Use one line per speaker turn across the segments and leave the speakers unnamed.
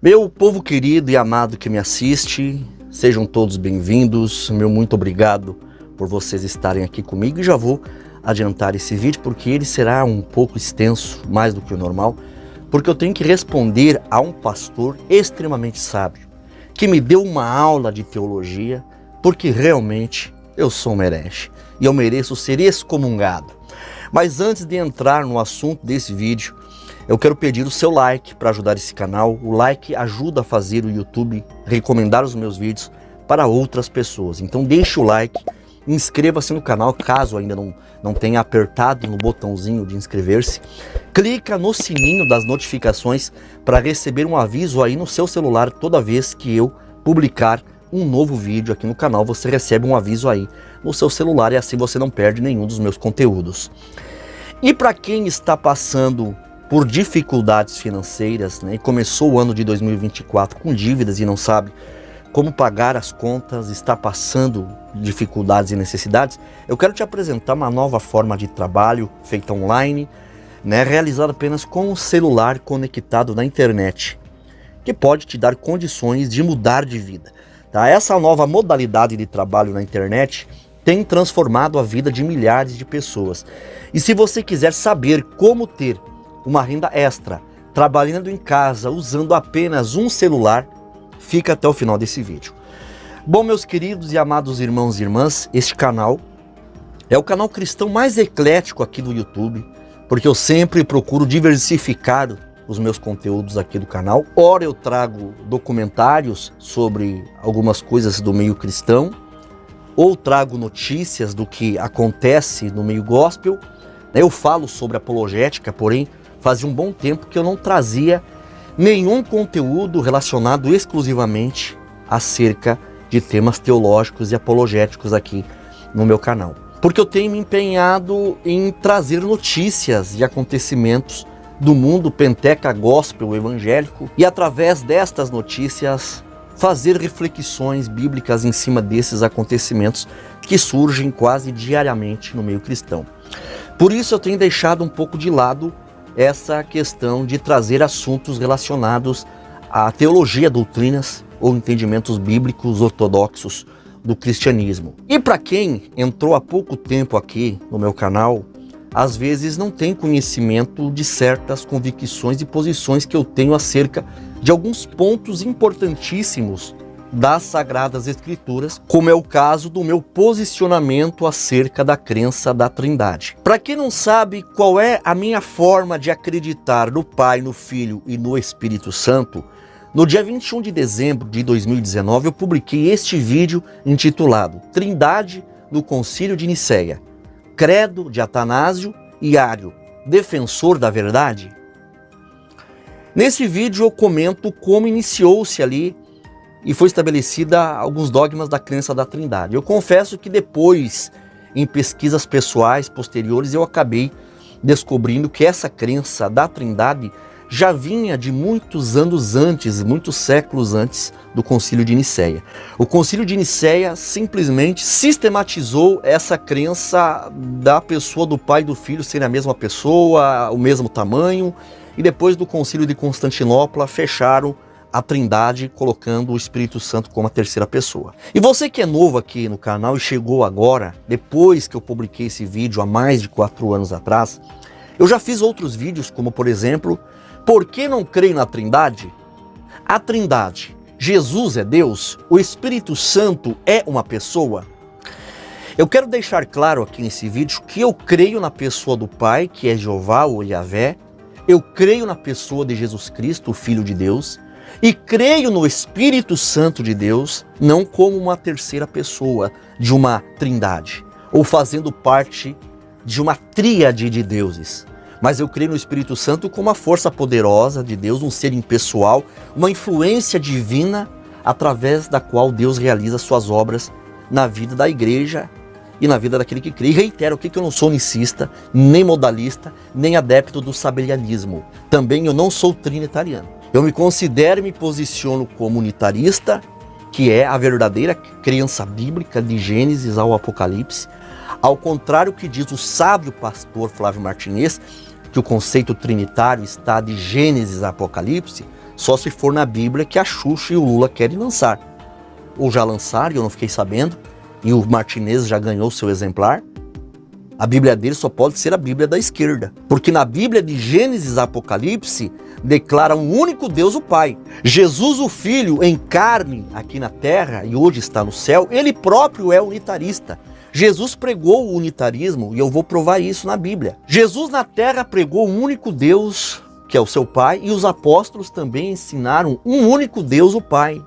Meu povo querido e amado que me assiste, sejam todos bem-vindos. Meu muito obrigado por vocês estarem aqui comigo. E já vou adiantar esse vídeo porque ele será um pouco extenso, mais do que o normal, porque eu tenho que responder a um pastor extremamente sábio, que me deu uma aula de teologia, porque realmente eu sou um herege e eu mereço ser excomungado. Mas antes de entrar no assunto desse vídeo, eu quero pedir o seu like para ajudar esse canal. O like ajuda a fazer o YouTube recomendar os meus vídeos para outras pessoas. Então deixe o like, inscreva-se no canal caso ainda não tenha apertado no botãozinho de inscrever-se. Clica no sininho das notificações para receber um aviso aí no seu celular toda vez que eu publicar um novo vídeo aqui no canal. Você recebe um aviso aí no seu celular e assim você não perde nenhum dos meus conteúdos. E para quem está passando por dificuldades financeiras, né, e começou o ano de 2024 com dívidas e não sabe como pagar as contas, está passando dificuldades e necessidades, eu quero te apresentar uma nova forma de trabalho feita online, né, realizada apenas com o celular conectado na internet, que pode te dar condições de mudar de vida. Tá? Essa nova modalidade de trabalho na internet tem transformado a vida de milhares de pessoas. E se você quiser saber como ter uma renda extra, trabalhando em casa, usando apenas um celular, fica até o final desse vídeo. Bom, meus queridos e amados irmãos e irmãs, este canal é o canal cristão mais eclético aqui do YouTube, porque eu sempre procuro diversificar os meus conteúdos aqui do canal. Ora eu trago documentários sobre algumas coisas do meio cristão, ou trago notícias do que acontece no meio gospel. Eu falo sobre apologética, porém fazia um bom tempo que eu não trazia nenhum conteúdo relacionado exclusivamente acerca de temas teológicos e apologéticos aqui no meu canal. Porque eu tenho me empenhado em trazer notícias e acontecimentos do mundo penteca gospel evangélico e através destas notícias fazer reflexões bíblicas em cima desses acontecimentos que surgem quase diariamente no meio cristão. Por isso eu tenho deixado um pouco de lado essa questão de trazer assuntos relacionados à teologia, doutrinas ou entendimentos bíblicos ortodoxos do cristianismo. E para quem entrou há pouco tempo aqui no meu canal, às vezes não tem conhecimento de certas convicções e posições que eu tenho acerca de alguns pontos importantíssimos das Sagradas Escrituras, como é o caso do meu posicionamento acerca da crença da Trindade. Para quem não sabe qual é a minha forma de acreditar no Pai, no Filho e no Espírito Santo, no dia 21 de dezembro de 2019 eu publiquei este vídeo intitulado Trindade no Concílio de Nicéia, Credo de Atanásio e Ário, defensor da verdade. Nesse vídeo eu comento como iniciou-se ali e foi estabelecida alguns dogmas da crença da Trindade. Eu confesso que depois, em pesquisas pessoais posteriores, eu acabei descobrindo que essa crença da Trindade já vinha de muitos anos antes, muitos séculos antes do Concílio de Nicéia. O Concílio de Nicéia simplesmente sistematizou essa crença da pessoa do Pai e do Filho serem a mesma pessoa, o mesmo tamanho, e depois do Concílio de Constantinopla fecharam a Trindade, colocando o Espírito Santo como a terceira pessoa. E você que é novo aqui no canal e chegou agora, depois que eu publiquei esse vídeo há mais de 4 anos atrás, eu já fiz outros vídeos, como por exemplo, por que não creio na Trindade? A Trindade, Jesus é Deus? O Espírito Santo é uma pessoa? Eu quero deixar claro aqui nesse vídeo que eu creio na pessoa do Pai, que é Jeová ou Yahvé, eu creio na pessoa de Jesus Cristo, o Filho de Deus, e creio no Espírito Santo de Deus, não como uma terceira pessoa de uma trindade, ou fazendo parte de uma tríade de deuses. Mas eu creio no Espírito Santo como uma força poderosa de Deus, um ser impessoal, uma influência divina através da qual Deus realiza suas obras na vida da igreja e na vida daquele que crê. E reitero aqui que eu não sou unicista, nem modalista, nem adepto do sabelianismo. Também eu não sou trinitariano. Eu me considero e me posiciono como unitarista, que é a verdadeira crença bíblica de Gênesis ao Apocalipse. Ao contrário do que diz o sábio pastor Flávio Martinez, que o conceito trinitário está de Gênesis a Apocalipse, Só se for na Bíblia que a Xuxa e o Lula querem lançar. Ou já lançaram, eu não fiquei sabendo, e o Martinez já ganhou seu exemplar. A Bíblia dele só pode ser a Bíblia da esquerda. Porque na Bíblia de Gênesis a Apocalipse, declara um único Deus, o Pai. Jesus, o Filho, em carne aqui na terra e hoje está no céu, ele próprio é unitarista. Jesus pregou o unitarismo e eu vou provar isso na Bíblia. Jesus na terra pregou um único Deus, que é o seu Pai, e os apóstolos também ensinaram um único Deus, o Pai.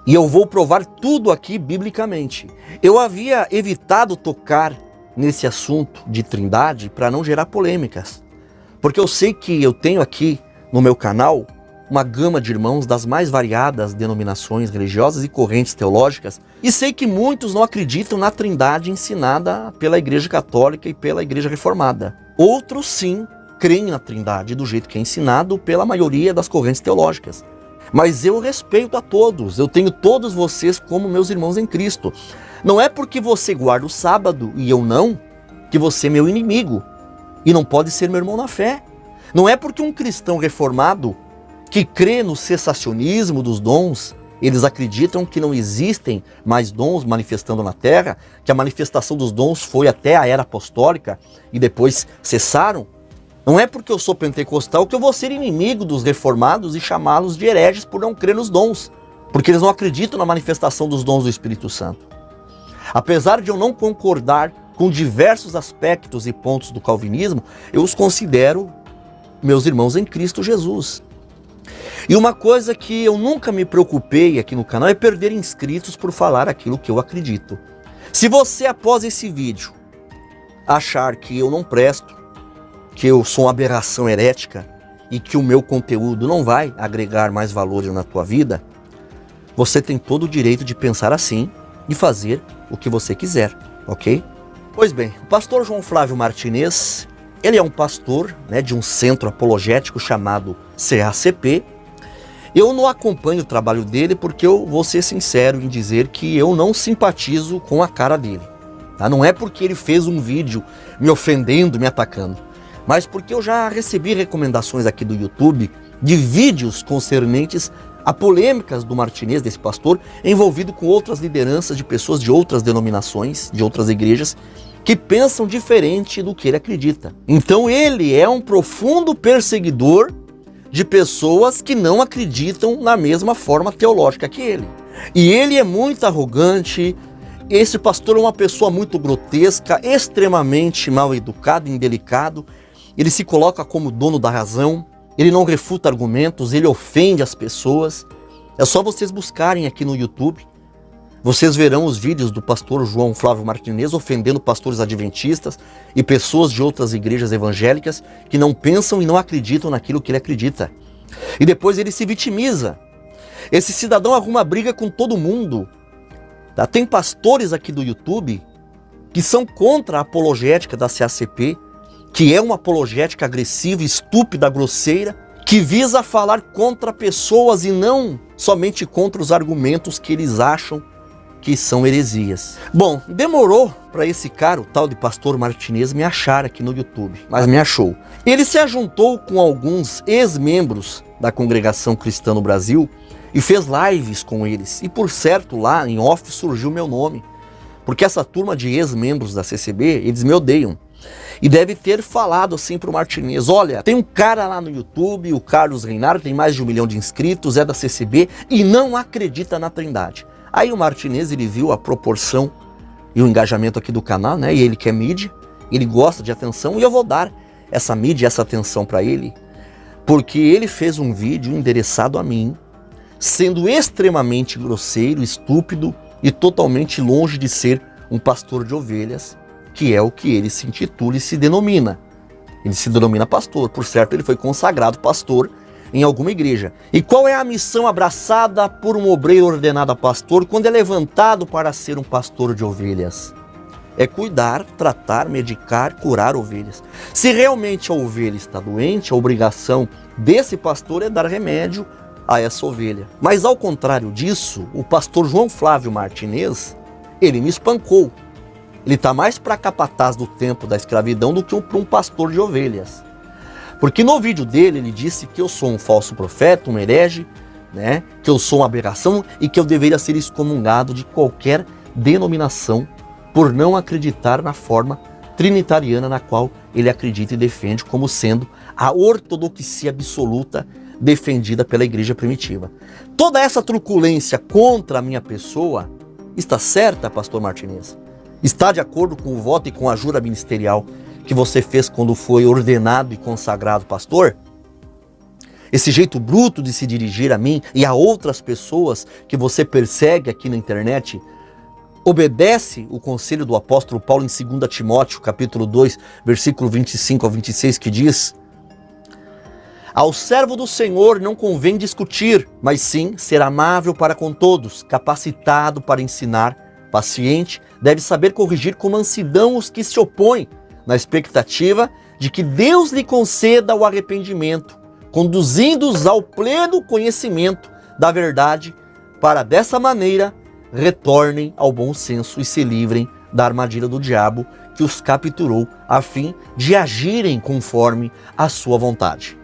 E eu vou provar tudo aqui biblicamente. Eu havia evitado tocar nesse assunto de trindade para não gerar polêmicas. Porque eu sei que eu tenho aqui no meu canal uma gama de irmãos das mais variadas denominações religiosas e correntes teológicas, e sei que muitos não acreditam na trindade ensinada pela Igreja Católica e pela Igreja Reformada. Outros sim creem na trindade do jeito que é ensinado pela maioria das correntes teológicas. Mas eu respeito a todos, eu tenho todos vocês como meus irmãos em Cristo. Não é porque você guarda o sábado e eu não, que você é meu inimigo e não pode ser meu irmão na fé. Não é porque um cristão reformado que crê no cessacionismo dos dons, eles acreditam que não existem mais dons manifestando na terra, que a manifestação dos dons foi até a era apostólica e depois cessaram. Não é porque eu sou pentecostal que eu vou ser inimigo dos reformados e chamá-los de hereges por não crer nos dons, porque eles não acreditam na manifestação dos dons do Espírito Santo. Apesar de eu não concordar com diversos aspectos e pontos do calvinismo, eu os considero meus irmãos em Cristo Jesus. E uma coisa que eu nunca me preocupei aqui no canal é perder inscritos por falar aquilo que eu acredito. Se você, após esse vídeo, achar que eu não presto, que eu sou uma aberração herética e que o meu conteúdo não vai agregar mais valor na tua vida, você tem todo o direito de pensar assim e fazer o que você quiser, ok? Pois bem, o pastor João Flávio Martinez, ele é um pastor, de um centro apologético chamado CACP. Eu não acompanho o trabalho dele porque eu vou ser sincero em dizer que eu não simpatizo com a cara dele. Tá? Não é porque ele fez um vídeo me ofendendo, me atacando, mas porque eu já recebi recomendações aqui do YouTube de vídeos concernentes a polêmicas do Martinez, desse pastor, envolvido com outras lideranças de pessoas de outras denominações, de outras igrejas, que pensam diferente do que ele acredita. Então ele é um profundo perseguidor de pessoas que não acreditam na mesma forma teológica que ele. E ele é muito arrogante. Esse pastor é uma pessoa muito grotesca, extremamente mal educado, indelicado. Ele se coloca como dono da razão, ele não refuta argumentos, ele ofende as pessoas. É só vocês buscarem aqui no YouTube. Vocês verão os vídeos do pastor João Flávio Martinez ofendendo pastores adventistas e pessoas de outras igrejas evangélicas que não pensam e não acreditam naquilo que ele acredita. E depois ele se vitimiza. Esse cidadão arruma briga com todo mundo. Tá? Tem pastores aqui do YouTube que são contra a apologética da CACP, que é uma apologética agressiva, estúpida, grosseira, que visa falar contra pessoas e não somente contra os argumentos que eles acham que são heresias. Bom, demorou para esse cara, o tal de pastor Martinez, me achar aqui no YouTube, mas me achou. Ele se ajuntou com alguns ex-membros da Congregação Cristã no Brasil e fez lives com eles. E por certo, lá em off surgiu meu nome, porque essa turma de ex-membros da CCB, eles me odeiam. E deve ter falado assim pro Martinez: olha, tem um cara lá no YouTube, o Carlos Reinhardt, tem mais de 1 milhão de inscritos, é da CCB e não acredita na Trindade. Aí o Martinez, ele viu a proporção e o engajamento aqui do canal, e ele quer mídia, ele gosta de atenção, e eu vou dar essa mídia, essa atenção para ele, porque ele fez um vídeo endereçado a mim, sendo extremamente grosseiro, estúpido e totalmente longe de ser um pastor de ovelhas, que é o que ele se intitula e se denomina. Ele se denomina pastor, por certo ele foi consagrado pastor em alguma igreja. E qual é a missão abraçada por um obreiro ordenado a pastor quando é levantado para ser um pastor de ovelhas? É cuidar, tratar, medicar, curar ovelhas. Se realmente a ovelha está doente, a obrigação desse pastor é dar remédio a essa ovelha. Mas ao contrário disso, o pastor João Flávio Martinez, ele me espancou. Ele está mais para capataz do tempo da escravidão do que para um pastor de ovelhas. Porque no vídeo dele ele disse que eu sou um falso profeta, um herege, né? Que eu sou uma aberração e que eu deveria ser excomungado de qualquer denominação por não acreditar na forma trinitariana na qual ele acredita e defende como sendo a ortodoxia absoluta defendida pela igreja primitiva. Toda essa truculência contra a minha pessoa está certa, pastor Martinez? Está de acordo com o voto e com a jura ministerial que você fez quando foi ordenado e consagrado pastor? Esse jeito bruto de se dirigir a mim e a outras pessoas que você persegue aqui na internet obedece o conselho do apóstolo Paulo em 2 Timóteo, capítulo 2, versículo 25 ao 26, que diz: ao servo do Senhor não convém discutir, mas sim ser amável para com todos, capacitado para ensinar, paciente, deve saber corrigir com mansidão os que se opõem, na expectativa de que Deus lhe conceda o arrependimento, conduzindo-os ao pleno conhecimento da verdade, para dessa maneira retornem ao bom senso e se livrem da armadilha do diabo que os capturou, a fim de agirem conforme a sua vontade.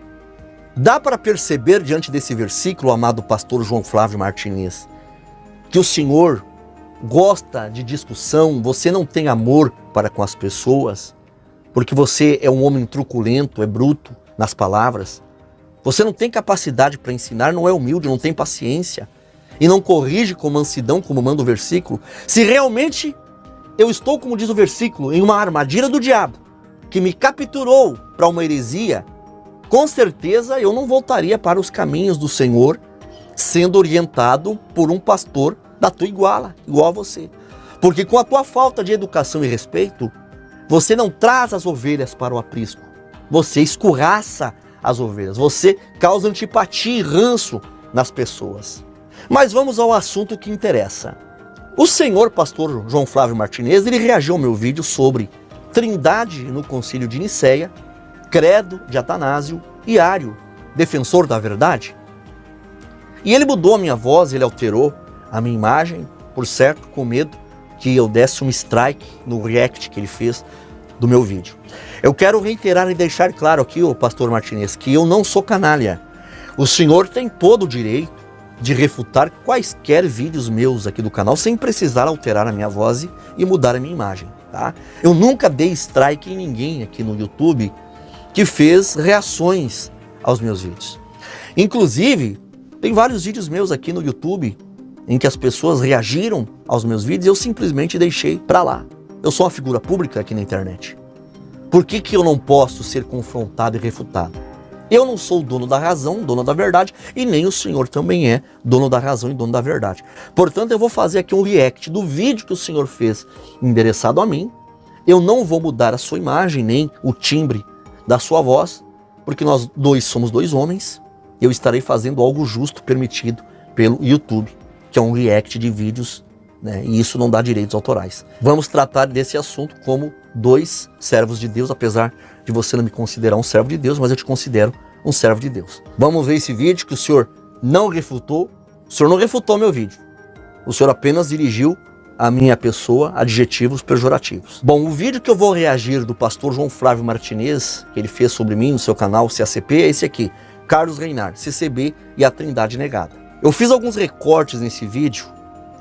Dá para perceber diante desse versículo, amado pastor João Flávio Martinez, que o senhor gosta de discussão, você não tem amor para com as pessoas, porque você é um homem truculento, é bruto nas palavras. Você não tem capacidade para ensinar, não é humilde, não tem paciência e não corrige com mansidão, como manda o versículo. Se realmente eu estou, como diz o versículo, em uma armadilha do diabo que me capturou para uma heresia, com certeza eu não voltaria para os caminhos do Senhor sendo orientado por um pastor da tua igual a você. Porque com a tua falta de educação e respeito, você não traz as ovelhas para o aprisco. Você escorraça as ovelhas. Você causa antipatia e ranço nas pessoas. Mas vamos ao assunto que interessa. O senhor pastor João Flávio Martinez, ele reagiu ao meu vídeo sobre Trindade no Concílio de Nicéia, Credo de Atanásio e Ário, defensor da verdade. E ele mudou a minha voz, ele alterou a minha imagem, por certo, com medo que eu desse um strike no react que ele fez do meu vídeo. Eu quero reiterar e deixar claro aqui, ô pastor Martinez, que eu não sou canalha. O senhor tem todo o direito de refutar quaisquer vídeos meus aqui do canal sem precisar alterar a minha voz e mudar a minha imagem, tá? Eu nunca dei strike em ninguém aqui no YouTube que fez reações aos meus vídeos. Inclusive, tem vários vídeos meus aqui no YouTube em que as pessoas reagiram aos meus vídeos e eu simplesmente deixei pra lá. Eu sou uma figura pública aqui na internet. Por que que eu não posso ser confrontado e refutado? Eu não sou o dono da razão, dono da verdade, e nem o senhor também é dono da razão e dono da verdade. Portanto, eu vou fazer aqui um react do vídeo que o senhor fez endereçado a mim. Eu não vou mudar a sua imagem, nem o timbre da sua voz, porque nós dois somos dois homens. Eu estarei fazendo algo justo, permitido pelo YouTube, que é um react de vídeos, né? E isso não dá direitos autorais. Vamos tratar desse assunto como dois servos de Deus, apesar de você não me considerar um servo de Deus, mas eu te considero um servo de Deus. Vamos ver esse vídeo que o senhor não refutou. O senhor não refutou meu vídeo. O senhor apenas dirigiu à minha pessoa adjetivos pejorativos. Bom, o vídeo que eu vou reagir do pastor João Flávio Martinez, que ele fez sobre mim no seu canal CACP, é esse aqui: Carlos Reinar, CCB e a Trindade Negada. Eu fiz alguns recortes nesse vídeo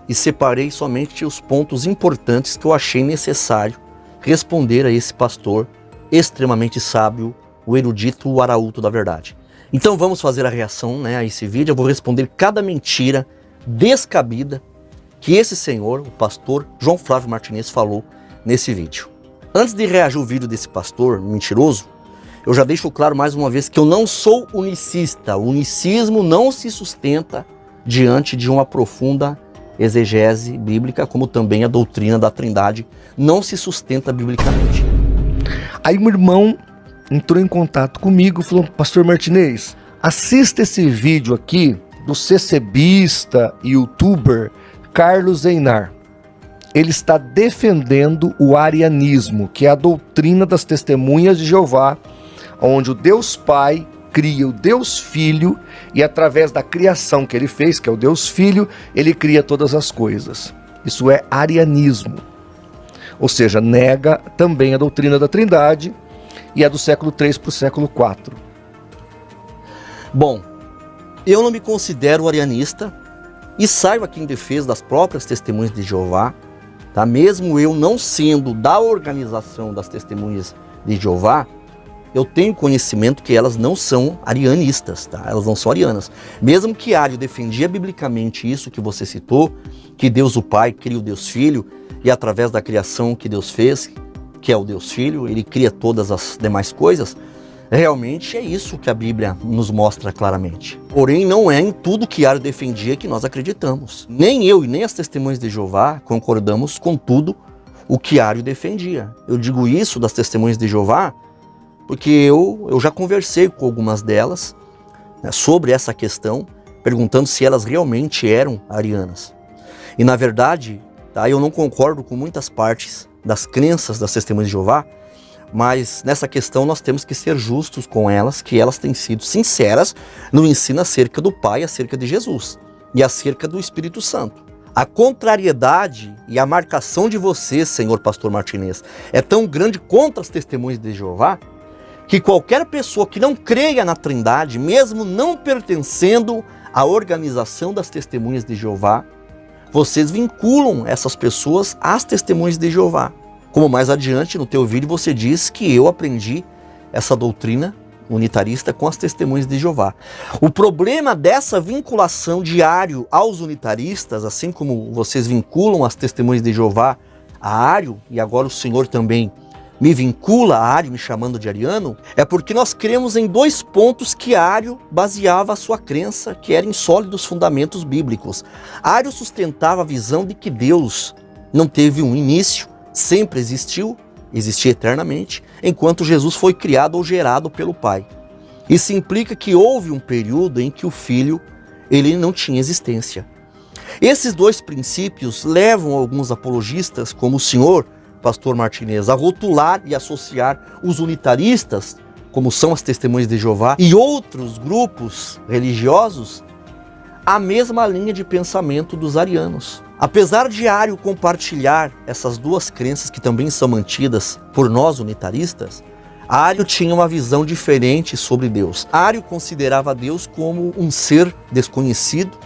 e separei somente os pontos importantes que eu achei necessário responder a esse pastor extremamente sábio, o erudito, o arauto da verdade. Então vamos fazer a reação, né, a esse vídeo. Eu vou responder cada mentira descabida que esse senhor, o pastor João Flávio Martinez, falou nesse vídeo. Antes de reagir ao vídeo desse pastor mentiroso, eu já deixo claro mais uma vez que eu não sou unicista. O unicismo não se sustenta diante de uma profunda exegese bíblica, como também a doutrina da Trindade não se sustenta biblicamente.
Aí um irmão entrou em contato comigo e falou: pastor Martinez, assista esse vídeo aqui do CCBista e youtuber Carlos Reinar. Ele está defendendo o arianismo, que é a doutrina das testemunhas de Jeová, onde o Deus Pai cria o Deus Filho e através da criação que ele fez, que é o Deus Filho, ele cria todas as coisas. Isso é arianismo. Ou seja, nega também a doutrina da Trindade e a do século III para o século IV.
Bom, eu não me considero arianista e saio aqui em defesa das próprias Testemunhas de Jeová, tá? Mesmo eu não sendo da organização das Testemunhas de Jeová, eu tenho conhecimento que elas não são arianistas, tá? Elas não são arianas. Mesmo que Ario defendia biblicamente isso que você citou, que Deus o Pai cria o Deus Filho, e através da criação que Deus fez, que é o Deus Filho, ele cria todas as demais coisas, realmente é isso que a Bíblia nos mostra claramente. Porém, não é em tudo que Ario defendia que nós acreditamos. Nem eu e nem as Testemunhas de Jeová concordamos com tudo o que Ario defendia. Eu digo isso das Testemunhas de Jeová porque eu já conversei com algumas delas, né, sobre essa questão, perguntando se elas realmente eram arianas. E na verdade, tá, eu não concordo com muitas partes das crenças das Testemunhas de Jeová, mas nessa questão nós temos que ser justos com elas, que elas têm sido sinceras no ensino acerca do Pai, acerca de Jesus e acerca do Espírito Santo. A contrariedade e a marcação de você, senhor pastor Martinez, é tão grande contra as Testemunhas de Jeová, que qualquer pessoa que não creia na Trindade, mesmo não pertencendo à organização das Testemunhas de Jeová, vocês vinculam essas pessoas às Testemunhas de Jeová. Como mais adiante no teu vídeo você diz que eu aprendi essa doutrina unitarista com as Testemunhas de Jeová. O problema dessa vinculação de Ario aos unitaristas, assim como vocês vinculam as Testemunhas de Jeová a Ario, e agora o senhor também me vincula a Ario, me chamando de ariano, é porque nós cremos em dois pontos que Ario baseava a sua crença, que eram em sólidos fundamentos bíblicos. Ario sustentava a visão de que Deus não teve um início, sempre existiu, existia eternamente, enquanto Jesus foi criado ou gerado pelo Pai. Isso implica que houve um período em que o Filho ele não tinha existência. Esses dois princípios levam alguns apologistas, como o senhor, pastor Martinez, a rotular e associar os unitaristas, como são as Testemunhas de Jeová, e outros grupos religiosos, à mesma linha de pensamento dos arianos. Apesar de Ario compartilhar essas duas crenças que também são mantidas por nós unitaristas, Ario tinha uma visão diferente sobre Deus. Ario considerava Deus como um ser desconhecido,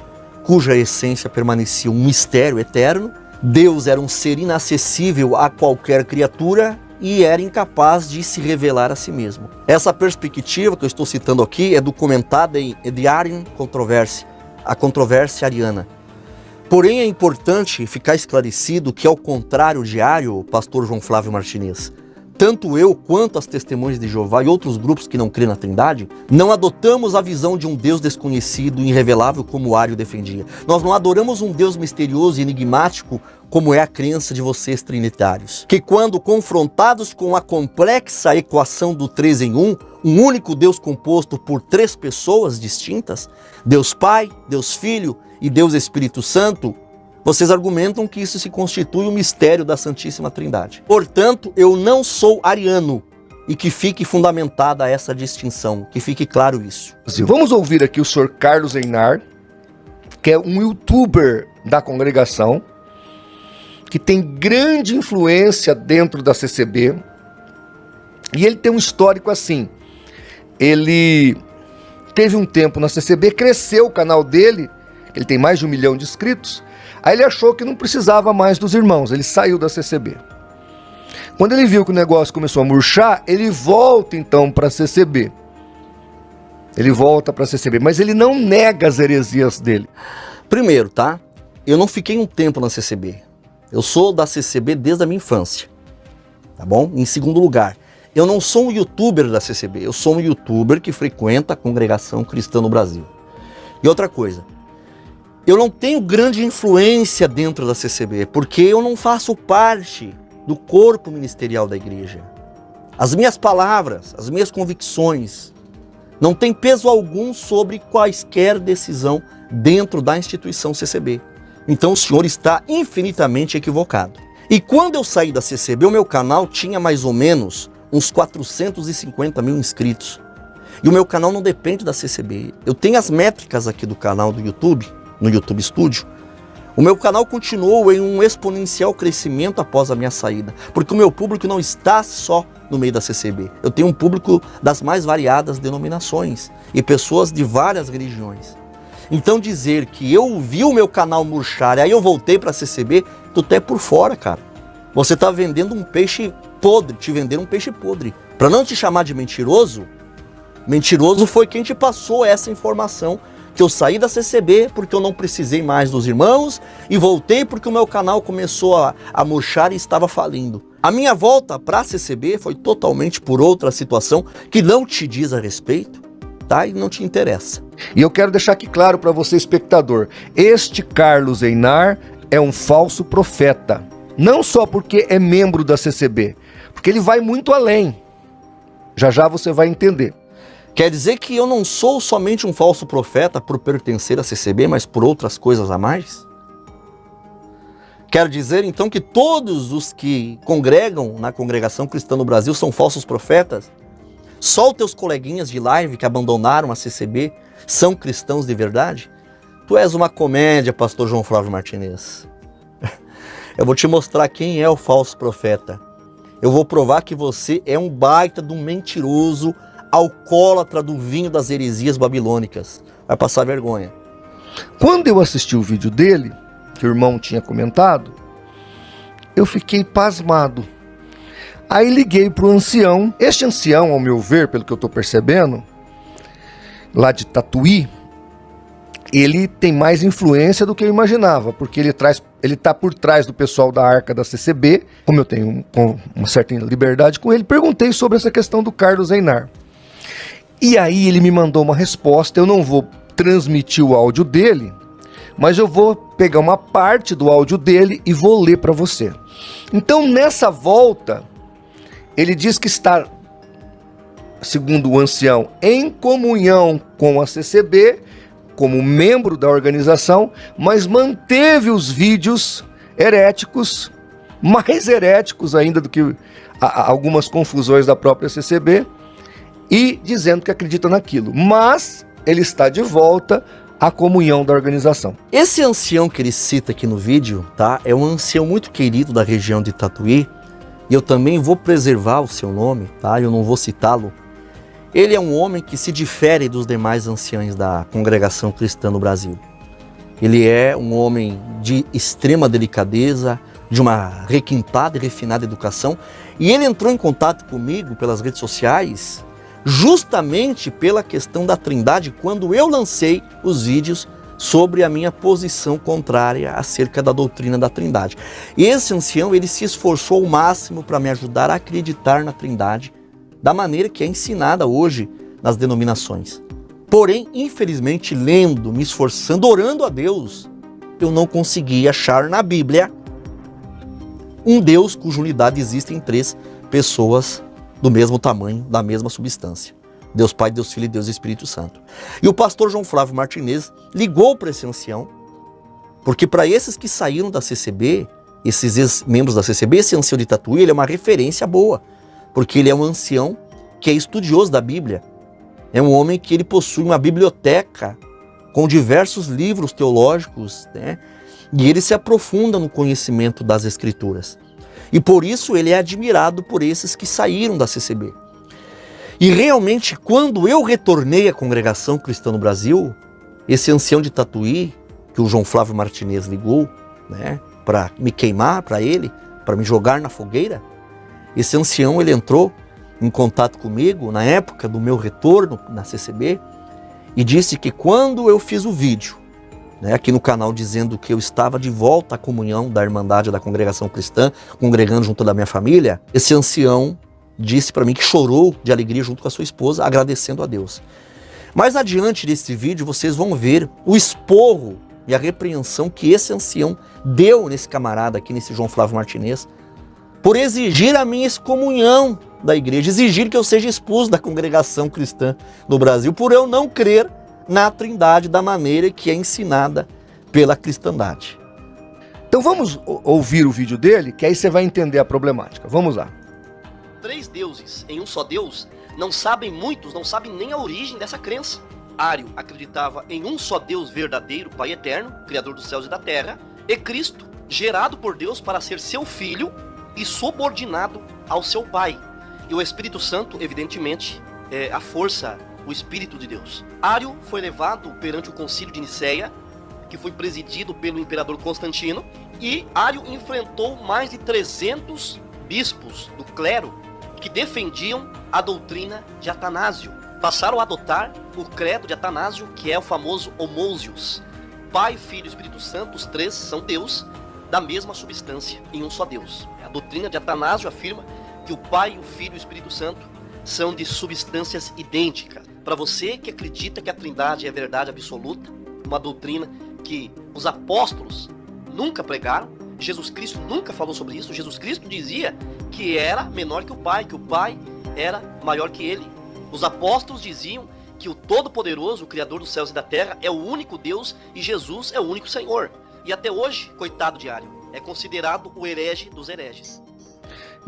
cuja essência permanecia um mistério eterno. Deus era um ser inacessível a qualquer criatura e era incapaz de se revelar a si mesmo. Essa perspectiva que eu estou citando aqui é do comentário de Arian Controversy, a controvérsia ariana. Porém, é importante ficar esclarecido que, ao contrário de Ario, pastor João Flávio Martinez, tanto eu quanto as Testemunhas de Jeová e outros grupos que não creem na Trindade, não adotamos a visão de um Deus desconhecido e irrevelável como Ario defendia. Nós não adoramos um Deus misterioso e enigmático como é a crença de vocês trinitários, que quando confrontados com a complexa equação do 3 em 1, um único Deus composto por três pessoas distintas, Deus Pai, Deus Filho e Deus Espírito Santo, vocês argumentam que isso se constitui o mistério da Santíssima Trindade. Portanto, eu não sou ariano, e que fique fundamentada essa distinção, que fique claro isso.
Vamos ouvir aqui o senhor Carlos Einar, que é um youtuber da congregação, que tem grande influência dentro da CCB, e ele tem um histórico assim. Ele teve um tempo na CCB, cresceu o canal dele, ele tem mais de 1 milhão de inscritos. Aí ele achou que não precisava mais dos irmãos, ele saiu da CCB. Quando ele viu que o negócio começou a murchar, ele volta então para a CCB. Ele volta para a CCB, mas ele não nega as heresias dele.
Primeiro, tá? Eu não fiquei um tempo na CCB. Eu sou da CCB desde a minha infância, tá bom? Em segundo lugar, eu não sou um youtuber da CCB, eu sou um youtuber que frequenta a congregação cristã no Brasil. E outra coisa, eu não tenho grande influência dentro da CCB, porque eu não faço parte do corpo ministerial da igreja. As minhas palavras, as minhas convicções, não têm peso algum sobre quaisquer decisão dentro da instituição CCB. Então o senhor está infinitamente equivocado. E quando eu saí da CCB, o meu canal tinha mais ou menos uns 450 mil inscritos. E o meu canal não depende da CCB. Eu tenho as métricas aqui do canal do YouTube, no YouTube Studio. O meu canal continuou em um exponencial crescimento após a minha saída, porque o meu público não está só no meio da CCB. Eu tenho um público das mais variadas denominações e pessoas de várias religiões. Então dizer que eu vi o meu canal murchar e aí eu voltei para a CCB, tu tá por fora, cara. Você tá vendendo um peixe podre, te venderam um peixe podre. Para não te chamar de mentiroso, mentiroso foi quem te passou essa informação, que eu saí da CCB porque eu não precisei mais dos irmãos e voltei porque o meu canal começou a murchar e estava falindo. A minha volta para a CCB foi totalmente por outra situação que não te diz a respeito, tá? E não te interessa.
E eu quero deixar aqui claro para você, espectador, este Carlos Einar é um falso profeta. Não só porque é membro da CCB, porque ele vai muito além. Já já você vai entender.
Quer dizer que eu não sou somente um falso profeta por pertencer à CCB, mas por outras coisas a mais? Quer dizer então que todos os que congregam na Congregação Cristã no Brasil são falsos profetas? Só os teus coleguinhas de live que abandonaram a CCB são cristãos de verdade? Tu és uma comédia, pastor João Flávio Martinez. Eu vou te mostrar quem é o falso profeta. Eu vou provar que você é um baita de um mentiroso, alcoólatra do vinho das heresias babilônicas. Vai passar vergonha.
Quando eu assisti o vídeo dele, que o irmão tinha comentado, eu fiquei pasmado. Aí liguei para o ancião. Este ancião, ao meu ver, pelo que eu estou percebendo, lá de Tatuí, ele tem mais influência do que eu imaginava, porque ele está por trás do pessoal da Arca da CCB. Como eu tenho uma certa liberdade com ele, perguntei sobre essa questão do Carlos Einar. E aí ele me mandou uma resposta. Eu não vou transmitir o áudio dele, mas eu vou pegar uma parte do áudio dele e vou ler para você. Então, nessa volta, ele diz que está, segundo o ancião, em comunhão com a CCB, como membro da organização, mas manteve os vídeos heréticos, mais heréticos ainda do que algumas confusões da própria CCB, e dizendo que acredita naquilo. Mas ele está de volta à comunhão da organização.
Esse ancião que ele cita aqui no vídeo, tá? É um ancião muito querido da região de Tatuí, e eu também vou preservar o seu nome, tá? Eu não vou citá-lo. Ele é um homem que se difere dos demais anciãos da Congregação Cristã no Brasil. Ele é um homem de extrema delicadeza, de uma requintada e refinada educação, e ele entrou em contato comigo pelas redes sociais justamente pela questão da Trindade, quando eu lancei os vídeos sobre a minha posição contrária acerca da doutrina da Trindade. E esse ancião, ele se esforçou ao máximo para me ajudar a acreditar na Trindade, da maneira que é ensinada hoje nas denominações. Porém, infelizmente, lendo, me esforçando, orando a Deus, eu não consegui achar na Bíblia um Deus cuja unidade existe em três pessoas do mesmo tamanho, da mesma substância. Deus Pai, Deus Filho e Deus Espírito Santo. E o pastor João Flávio Martinez ligou para esse ancião, porque para esses que saíram da CCB, esses ex-membros da CCB, esse ancião de Tatuí, ele é uma referência boa, porque ele é um ancião que é estudioso da Bíblia. É um homem que ele possui uma biblioteca com diversos livros teológicos, né? E ele se aprofunda no conhecimento das Escrituras. E por isso ele é admirado por esses que saíram da CCB. E realmente, quando eu retornei à Congregação Cristã no Brasil, esse ancião de Tatuí, que o João Flávio Martinez ligou, né, para me queimar, para me jogar na fogueira, esse ancião, ele entrou em contato comigo na época do meu retorno na CCB e disse que quando eu fiz o vídeo, né, aqui no canal, dizendo que eu estava de volta à comunhão da Irmandade da Congregação Cristã, congregando junto da minha família, esse ancião disse para mim que chorou de alegria junto com a sua esposa, agradecendo a Deus. Mais adiante desse vídeo, vocês vão ver o esporro e a repreensão que esse ancião deu nesse camarada aqui, nesse João Flávio Martinez, por exigir a minha excomunhão da igreja, exigir que eu seja expulso da Congregação Cristã no Brasil, por eu não crer na Trindade da maneira que é ensinada pela cristandade.
Então vamos ouvir o vídeo dele, que aí você vai entender a problemática. Vamos lá.
Três deuses em um só Deus, muitos não sabem nem a origem dessa crença. Ário acreditava em um só Deus verdadeiro, Pai eterno, Criador dos céus e da terra, e Cristo, gerado por Deus para ser seu filho e subordinado ao seu Pai. E o Espírito Santo, evidentemente, é a força, o Espírito de Deus. Ário foi levado perante o Concílio de Nicéia, que foi presidido pelo imperador Constantino, e Ário enfrentou mais de 300 bispos do clero que defendiam a doutrina de Atanásio. Passaram a adotar o credo de Atanásio, que é o famoso Homousios. Pai, Filho e Espírito Santo, os três são Deus, da mesma substância, em um só Deus. A doutrina de Atanásio afirma que o Pai, o Filho e o Espírito Santo são de substâncias idênticas. Para você que acredita que a Trindade é verdade absoluta, uma doutrina que os apóstolos nunca pregaram, Jesus Cristo nunca falou sobre isso, Jesus Cristo dizia que era menor que o Pai era maior que ele. Os apóstolos diziam que o Todo-Poderoso, o Criador dos céus e da terra, é o único Deus e Jesus é o único Senhor. E até hoje, coitado de Ário, é considerado o herege dos hereges.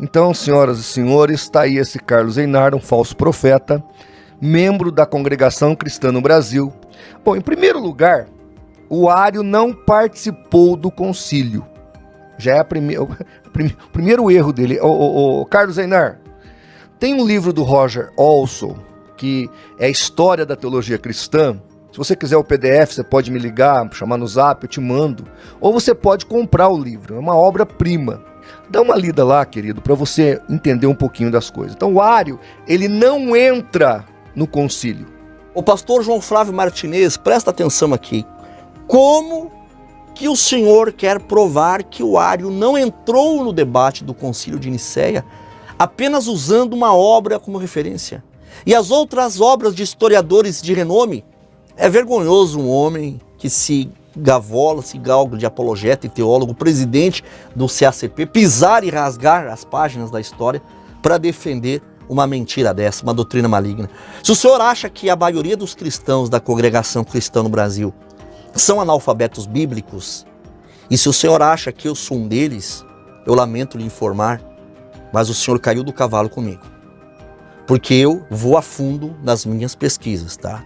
Então, senhoras e senhores, está aí esse Carlos Einar, um falso profeta, membro da Congregação Cristã no Brasil. Bom, em primeiro lugar, o Ário não participou do concílio. Já é o primeiro erro dele. Carlos Einar, tem um livro do Roger Olson, que é a História da Teologia Cristã. Se você quiser o PDF, você pode me ligar, chamar no Zap, eu te mando. Ou você pode comprar o livro, é uma obra-prima. Dá uma lida lá, querido, para você entender um pouquinho das coisas. Então, o Ário, ele não entra no concílio.
O pastor João Flávio Martinez, presta atenção aqui. Como que o senhor quer provar que o Ário não entrou no debate do concílio de Nicéia apenas usando uma obra como referência? E as outras obras de historiadores de renome? É vergonhoso um homem que se galga de apologeta e teólogo, presidente do CACP, pisar e rasgar as páginas da história para defender uma mentira dessa, uma doutrina maligna. Se o senhor acha que a maioria dos cristãos da congregação cristã no Brasil são analfabetos bíblicos, e se o senhor acha que eu sou um deles, eu lamento lhe informar, mas o senhor caiu do cavalo comigo. Porque eu vou a fundo nas minhas pesquisas, tá?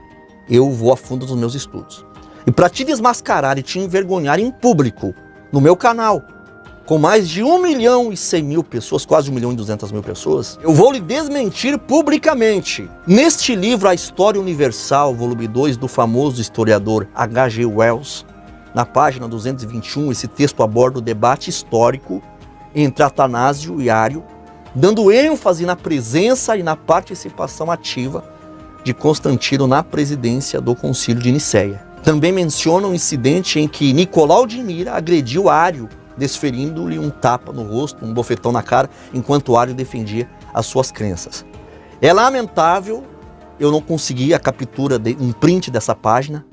Eu vou a fundo nos meus estudos. E para te desmascarar e te envergonhar em público, no meu canal, com mais de 1.100.000 pessoas, quase 1.200.000 pessoas, eu vou lhe desmentir publicamente. Neste livro, A História Universal, volume 2, do famoso historiador H.G. Wells, na página 221, esse texto aborda o debate histórico entre Atanásio e Ário, dando ênfase na presença e na participação ativa de Constantino na presidência do Concílio de Nicéia. Também menciona um incidente em que Nicolau de Mira agrediu Ário, desferindo-lhe um tapa no rosto, um bofetão na cara, enquanto Ário defendia as suas crenças. É lamentável, eu não consegui a captura, um print dessa página,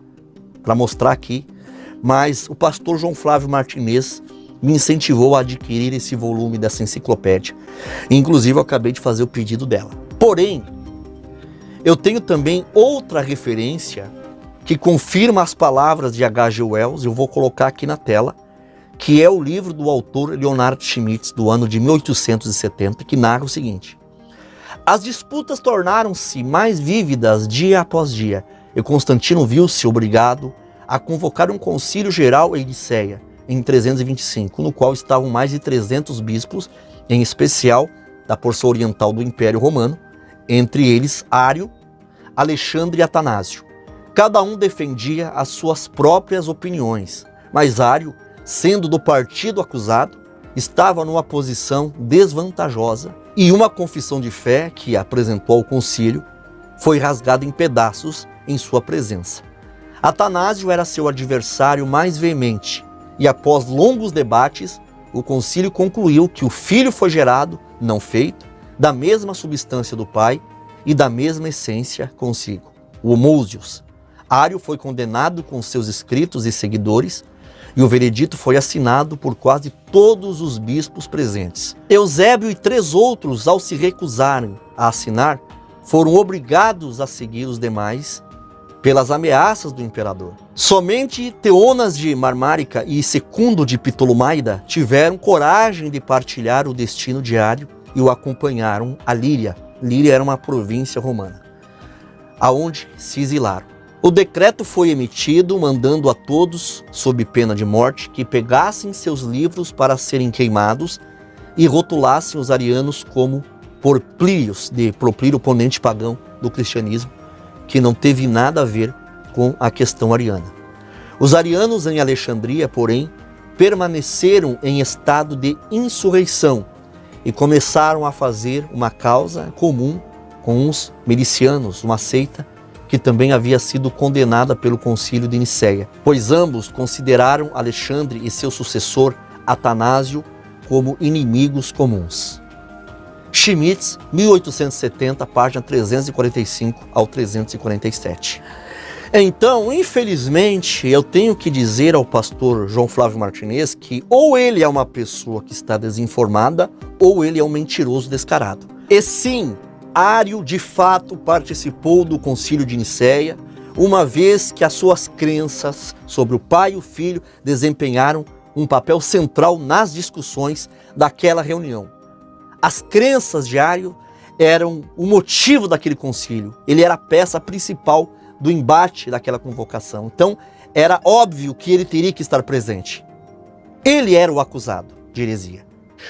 para mostrar aqui, mas o pastor João Flávio Martinez me incentivou a adquirir esse volume dessa enciclopédia. Inclusive, eu acabei de fazer o pedido dela. Porém, eu tenho também outra referência que confirma as palavras de H.G. Wells, eu vou colocar aqui na tela, que é o livro do autor Leonard Schmitz, do ano de 1870, que narra o seguinte: as disputas tornaram-se mais vívidas dia após dia, e Constantino viu-se obrigado a convocar um concílio geral em Nicéia, em 325, no qual estavam mais de 300 bispos, em especial da porção oriental do Império Romano, entre eles Ário, Alexandre e Atanásio. Cada um defendia as suas próprias opiniões, mas Ário, sendo do partido acusado, estava numa posição desvantajosa e uma confissão de fé que apresentou ao concílio foi rasgada em pedaços em sua presença. Atanásio era seu adversário mais veemente e, após longos debates, o concílio concluiu que o filho foi gerado, não feito, da mesma substância do pai e da mesma essência consigo, o Homousios. Ário foi condenado com seus escritos e seguidores, e o veredito foi assinado por quase todos os bispos presentes. Eusébio e 3 outros, ao se recusarem a assinar, foram obrigados a seguir os demais pelas ameaças do imperador. Somente Teonas de Marmárica e Secundo de Ptolomaida tiveram coragem de partilhar o destino de Ário e o acompanharam a Líria. Líria era uma província romana, aonde se exilaram. O decreto foi emitido mandando a todos, sob pena de morte, que pegassem seus livros para serem queimados e rotulassem os arianos como por Plírio, oponente pagão do cristianismo, que não teve nada a ver com a questão ariana. Os arianos em Alexandria, porém, permaneceram em estado de insurreição e começaram a fazer uma causa comum com os milicianos, uma seita que também havia sido condenada pelo Concílio de Nicéia, pois ambos consideraram Alexandre e seu sucessor Atanásio como inimigos comuns. Schmitz, 1870, página 345 ao 347. Então, infelizmente, eu tenho que dizer ao pastor João Flávio Martinez que ou ele é uma pessoa que está desinformada ou ele é um mentiroso descarado. E sim, Ário de fato participou do Concílio de Nicéia, uma vez que as suas crenças sobre o Pai e o Filho desempenharam um papel central nas discussões daquela reunião. As crenças de Ário eram o motivo daquele concílio, ele era a peça principal do embate daquela convocação. Então, era óbvio que ele teria que estar presente. Ele era o acusado de heresia.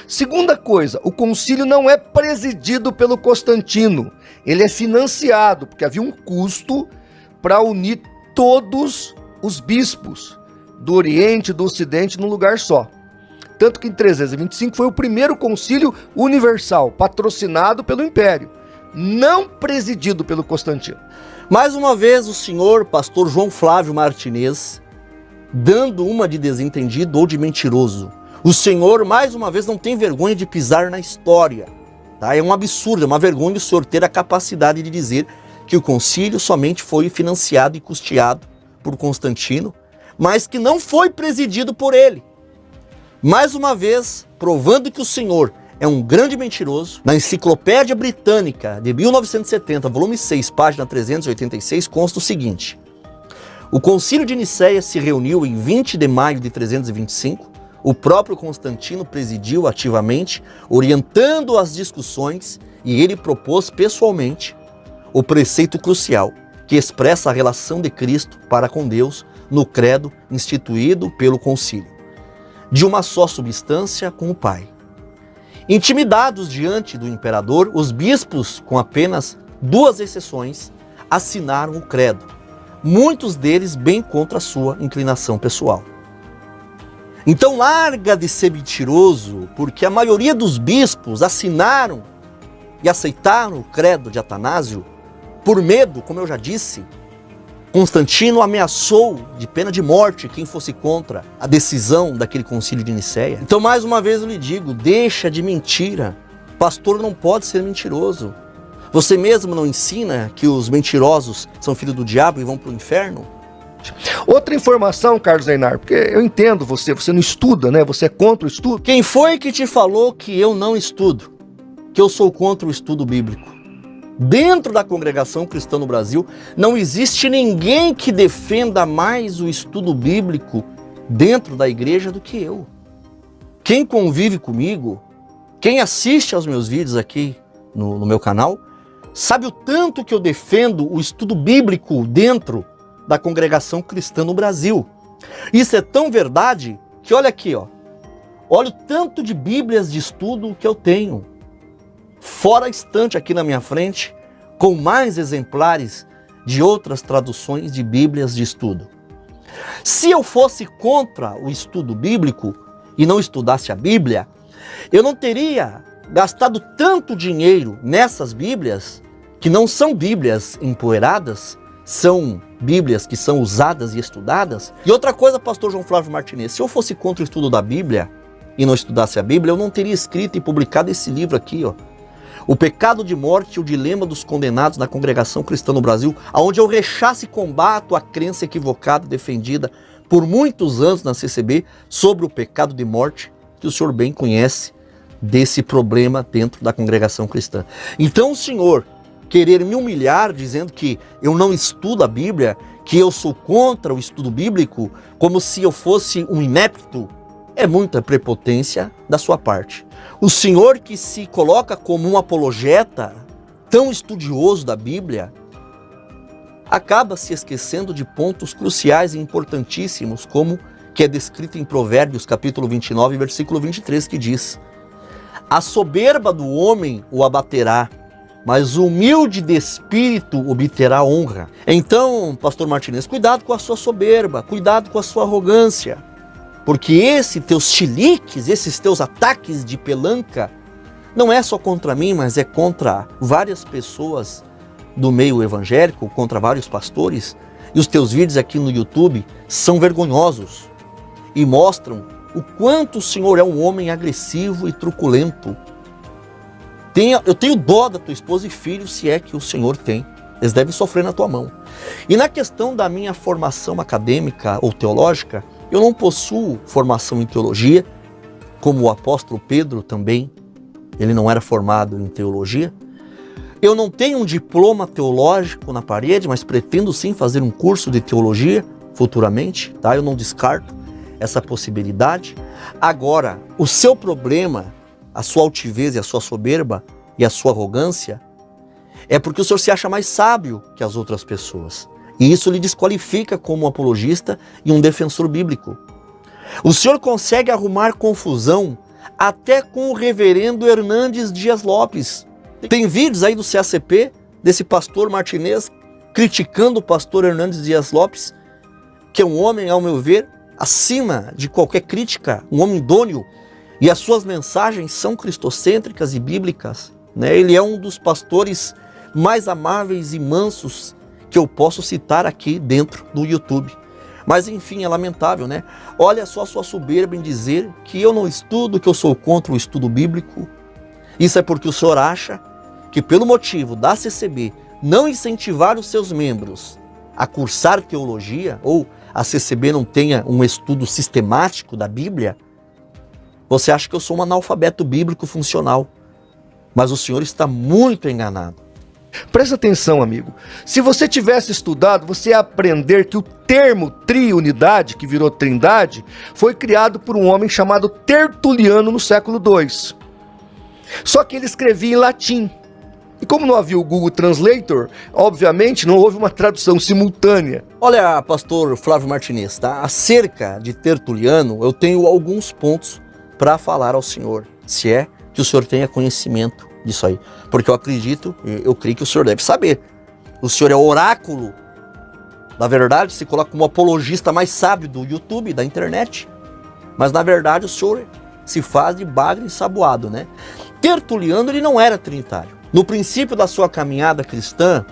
Segunda coisa, o concílio não é presidido pelo Constantino. Ele é financiado, porque havia um custo para unir todos os bispos do Oriente e do Ocidente num lugar só. Tanto que em 325 foi o primeiro concílio universal, patrocinado pelo Império, não presidido pelo Constantino.
Mais uma vez o senhor pastor João Flávio Martinez, dando uma de desentendido ou de mentiroso. O senhor, mais uma vez, não tem vergonha de pisar na história. Tá? É um absurdo, é uma vergonha o senhor ter a capacidade de dizer que o concílio somente foi financiado e custeado por Constantino, mas que não foi presidido por ele. Mais uma vez, provando que o senhor é um grande mentiroso, na Enciclopédia Britânica de 1970, volume 6, página 386, consta o seguinte: o Concílio de Nicéia se reuniu em 20 de maio de 325, o próprio Constantino presidiu ativamente, orientando as discussões, e ele propôs pessoalmente o preceito crucial, que expressa a relação de Cristo para com Deus no credo instituído pelo concílio, de uma só substância com o Pai. Intimidados diante do imperador, os bispos, com apenas 2 exceções, assinaram o credo, muitos deles bem contra a sua inclinação pessoal. Então larga de ser mentiroso, porque a maioria dos bispos assinaram e aceitaram o credo de Atanásio por medo, como eu já disse. Constantino ameaçou de pena de morte quem fosse contra a decisão daquele concílio de Nicéia. Então, mais uma vez eu lhe digo, deixa de mentira. Pastor não pode ser mentiroso. Você mesmo não ensina que os mentirosos são filhos do diabo e vão para o inferno?
Outra informação, Carlos Einar, porque eu entendo você não estuda, né? Você é contra o estudo.
Quem foi que te falou que eu não estudo? Que eu sou contra o estudo bíblico? Dentro da congregação cristã no Brasil, não existe ninguém que defenda mais o estudo bíblico dentro da igreja do que eu. Quem convive comigo, quem assiste aos meus vídeos aqui no meu canal, sabe o tanto que eu defendo o estudo bíblico dentro da congregação cristã no Brasil. Isso é tão verdade que olha aqui, ó. Olha o tanto de bíblias de estudo que eu tenho. Fora a estante aqui na minha frente, com mais exemplares de outras traduções de bíblias de estudo. Se eu fosse contra o estudo bíblico e não estudasse a Bíblia, eu não teria gastado tanto dinheiro nessas bíblias, que não são bíblias empoeiradas, são bíblias que são usadas e estudadas. E outra coisa, pastor João Flávio Martinez, se eu fosse contra o estudo da Bíblia e não estudasse a Bíblia, eu não teria escrito e publicado esse livro aqui, ó. O Pecado de Morte e o Dilema dos Condenados na Congregação Cristã no Brasil, onde eu rechaço e combato a crença equivocada defendida por muitos anos na CCB sobre o pecado de morte, que o senhor bem conhece desse problema dentro da congregação cristã. Então o senhor querer me humilhar dizendo que eu não estudo a Bíblia, que eu sou contra o estudo bíblico, como se eu fosse um inepto, é muita prepotência da sua parte. O senhor que se coloca como um apologeta, tão estudioso da Bíblia, acaba se esquecendo de pontos cruciais e importantíssimos, como que é descrito em Provérbios, capítulo 29, versículo 23, que diz: A soberba do homem o abaterá, mas o humilde de espírito obterá honra. Então, pastor Martinez, cuidado com a sua soberba, cuidado com a sua arrogância, porque esses teus chiliques, esses teus ataques de pelanca, não é só contra mim, mas é contra várias pessoas do meio evangélico, contra vários pastores. E os teus vídeos aqui no YouTube são vergonhosos e mostram o quanto o senhor é um homem agressivo e truculento. Eu tenho dó da tua esposa e filhos, se é que o senhor tem. Eles devem sofrer na tua mão. E na questão da minha formação acadêmica ou teológica, eu não possuo formação em teologia, como o apóstolo Pedro também. Ele não era formado em teologia. Eu não tenho um diploma teológico na parede, mas pretendo sim fazer um curso de teologia futuramente, tá? Eu não descarto essa possibilidade. Agora, o seu problema, a sua altivez e a sua soberba e a sua arrogância, é porque o senhor se acha mais sábio que as outras pessoas. E isso lhe desqualifica como um apologista e um defensor bíblico. O senhor consegue arrumar confusão até com o reverendo Hernandes Dias Lopes. Tem vídeos aí do CACP, desse pastor Martinez, criticando o pastor Hernandes Dias Lopes, que é um homem, ao meu ver, acima de qualquer crítica, um homem idôneo, e as suas mensagens são cristocêntricas e bíblicas, né? Ele é um dos pastores mais amáveis e mansos que eu posso citar aqui dentro do YouTube. Mas enfim, é lamentável, né? Olha só a sua soberba em dizer que eu não estudo, que eu sou contra o estudo bíblico. Isso é porque o senhor acha que pelo motivo da CCB não incentivar os seus membros a cursar teologia, ou a CCB não tenha um estudo sistemático da Bíblia, você acha que eu sou um analfabeto bíblico funcional. Mas o senhor está muito enganado.
Presta atenção, amigo. Se você tivesse estudado, você ia aprender que o termo triunidade, que virou trindade, foi criado por um homem chamado Tertuliano no século II. Só que ele escrevia em latim. E como não havia o Google Translator, obviamente não houve uma tradução simultânea.
Olha, pastor Flávio Martinez, tá? Acerca de Tertuliano, eu tenho alguns pontos para falar ao senhor, se é que o senhor tenha conhecimento disso aí. Porque eu creio que o senhor deve saber. O senhor é o oráculo da verdade, se coloca como apologista mais sábio do YouTube, da internet. Mas na verdade o senhor se faz de bagre ensaboado, né? Tertuliano, ele não era trinitário. No princípio da sua caminhada cristã,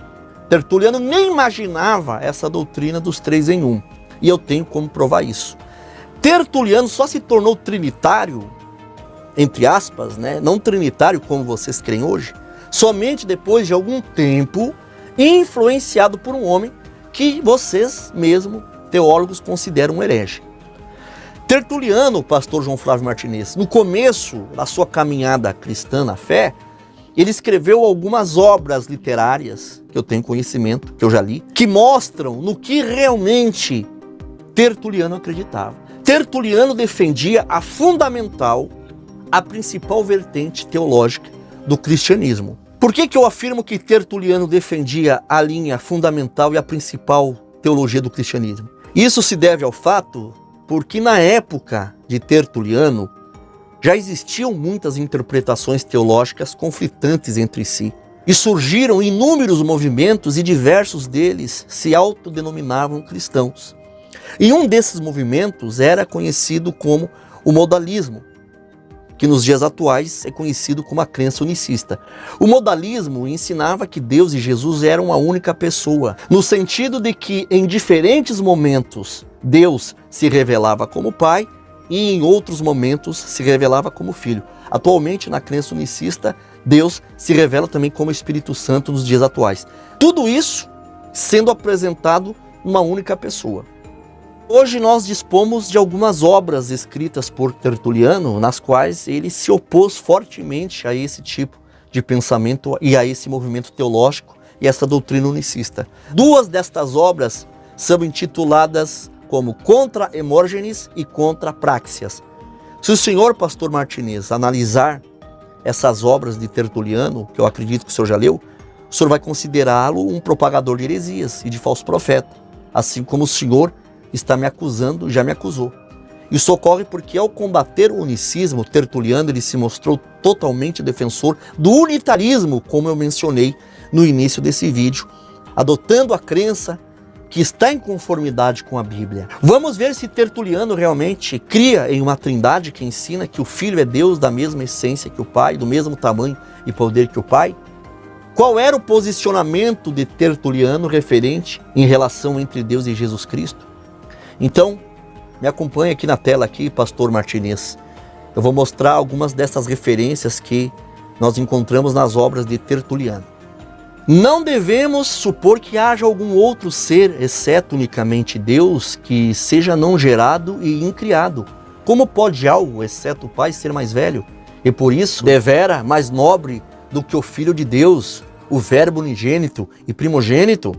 Tertuliano nem imaginava essa doutrina dos três em um. E eu tenho como provar isso. Tertuliano só se tornou trinitário, entre aspas, né? Não trinitário como vocês creem hoje, somente depois de algum tempo, influenciado por um homem que vocês mesmo, teólogos, consideram um herege. Tertuliano, pastor João Flávio Martinez, no começo da sua caminhada cristã na fé, ele escreveu algumas obras literárias, que eu tenho conhecimento, que eu já li, que mostram no que realmente Tertuliano acreditava. Tertuliano defendia a fundamental, a principal vertente teológica do cristianismo. Por que eu afirmo que Tertuliano defendia a linha fundamental e a principal teologia do cristianismo? Isso se deve ao fato porque na época de Tertuliano já existiam muitas interpretações teológicas conflitantes entre si. E surgiram inúmeros movimentos e diversos deles se autodenominavam cristãos. E um desses movimentos era conhecido como o modalismo, que nos dias atuais é conhecido como a crença unicista. O modalismo ensinava que Deus e Jesus eram uma única pessoa, no sentido de que em diferentes momentos Deus se revelava como Pai e em outros momentos se revelava como Filho. Atualmente, na crença unicista, Deus se revela também como Espírito Santo nos dias atuais. Tudo isso sendo apresentado numa única pessoa. Hoje nós dispomos de algumas obras escritas por Tertuliano, nas quais ele se opôs fortemente a esse tipo de pensamento e a esse movimento teológico e essa doutrina unicista. Duas destas obras são intituladas como Contra Hemórgenes e Contra Praxias. Se o senhor, pastor Martinez, analisar essas obras de Tertuliano, que eu acredito que o senhor já leu, o senhor vai considerá-lo um propagador de heresias e de falso profeta, assim como o senhor está me acusando, já me acusou. Isso ocorre porque ao combater o unicismo, Tertuliano ele se mostrou totalmente defensor do unitarismo, como eu mencionei no início desse vídeo, adotando a crença que está em conformidade com a Bíblia. Vamos ver se Tertuliano realmente cria em uma trindade que ensina que o Filho é Deus da mesma essência que o Pai, do mesmo tamanho e poder que o Pai. Qual era o posicionamento de Tertuliano referente em relação entre Deus e Jesus Cristo? Então, me acompanhe aqui na tela, aqui, Pastor Martinez. Eu vou mostrar algumas dessas referências que nós encontramos nas obras de Tertuliano. Não devemos supor que haja algum outro ser, exceto unicamente Deus, que seja não gerado e incriado. Como pode algo, exceto o Pai, ser mais velho? E por isso, devera mais nobre do que o Filho de Deus, o Verbo unigênito e primogênito?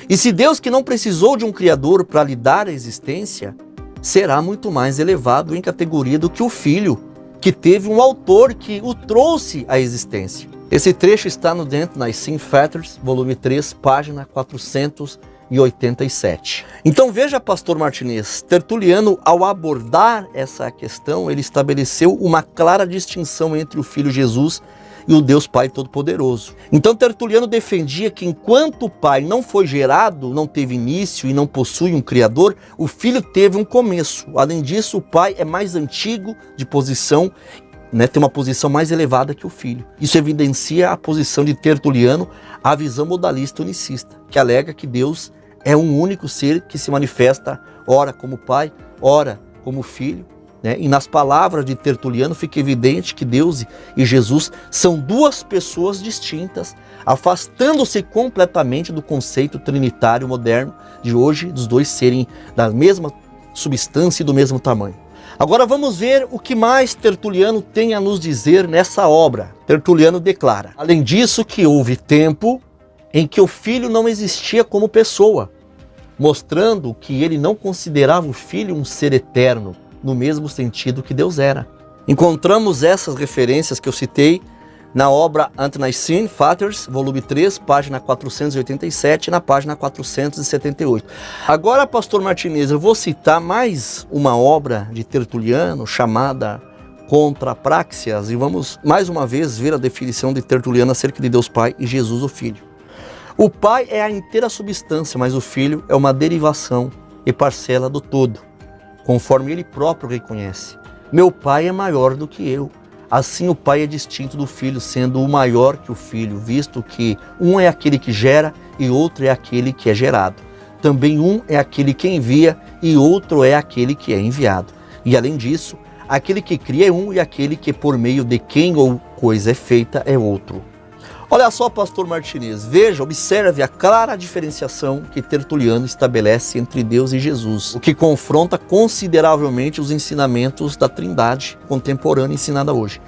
E se Deus, que não precisou de um Criador para lhe dar a existência, será muito mais elevado em categoria do que o Filho, que teve um autor que o trouxe à existência. Esse trecho está no Dent Nicene Fathers, volume 3, página 487. Então veja, Pastor Martinez, Tertuliano, ao abordar essa questão, ele estabeleceu uma clara distinção entre o Filho Jesus e o Deus Pai Todo-Poderoso. Então Tertuliano defendia que enquanto o Pai não foi gerado, não teve início e não possui um Criador, o Filho teve um começo. Além disso, o Pai é mais antigo de posição, tem uma posição mais elevada que o Filho. Isso evidencia a posição de Tertuliano, a visão modalista unicista, que alega que Deus é um único ser que se manifesta ora como Pai, ora como Filho. E nas palavras de Tertuliano fica evidente que Deus e Jesus são duas pessoas distintas, afastando-se completamente do conceito trinitário moderno de hoje, dos dois serem da mesma substância e do mesmo tamanho. Agora vamos ver o que mais Tertuliano tem a nos dizer nessa obra. Tertuliano declara: além disso, que houve tempo em que o Filho não existia como pessoa, mostrando que ele não considerava o Filho um ser eterno, no mesmo sentido que Deus era. Encontramos essas referências que eu citei na obra Ante-Nicene Fathers, volume 3, página 487, na página 478. Agora, Pastor Martinez, eu vou citar mais uma obra de Tertuliano chamada Contra Praxeas, e vamos mais uma vez ver a definição de Tertuliano acerca de Deus Pai e Jesus o Filho. O Pai é a inteira substância, mas o Filho é uma derivação e parcela do todo, conforme ele próprio reconhece. Meu Pai é maior do que eu. Assim o Pai é distinto do Filho, sendo o maior que o Filho, visto que um é aquele que gera e outro é aquele que é gerado. Também um é aquele que envia e outro é aquele que é enviado. E além disso, aquele que cria é um e aquele que por meio de quem ou coisa é feita é outro. Olha só, Pastor Martinez, veja, observe a clara diferenciação que Tertuliano estabelece entre Deus e Jesus, o que confronta consideravelmente os ensinamentos da Trindade contemporânea ensinada hoje.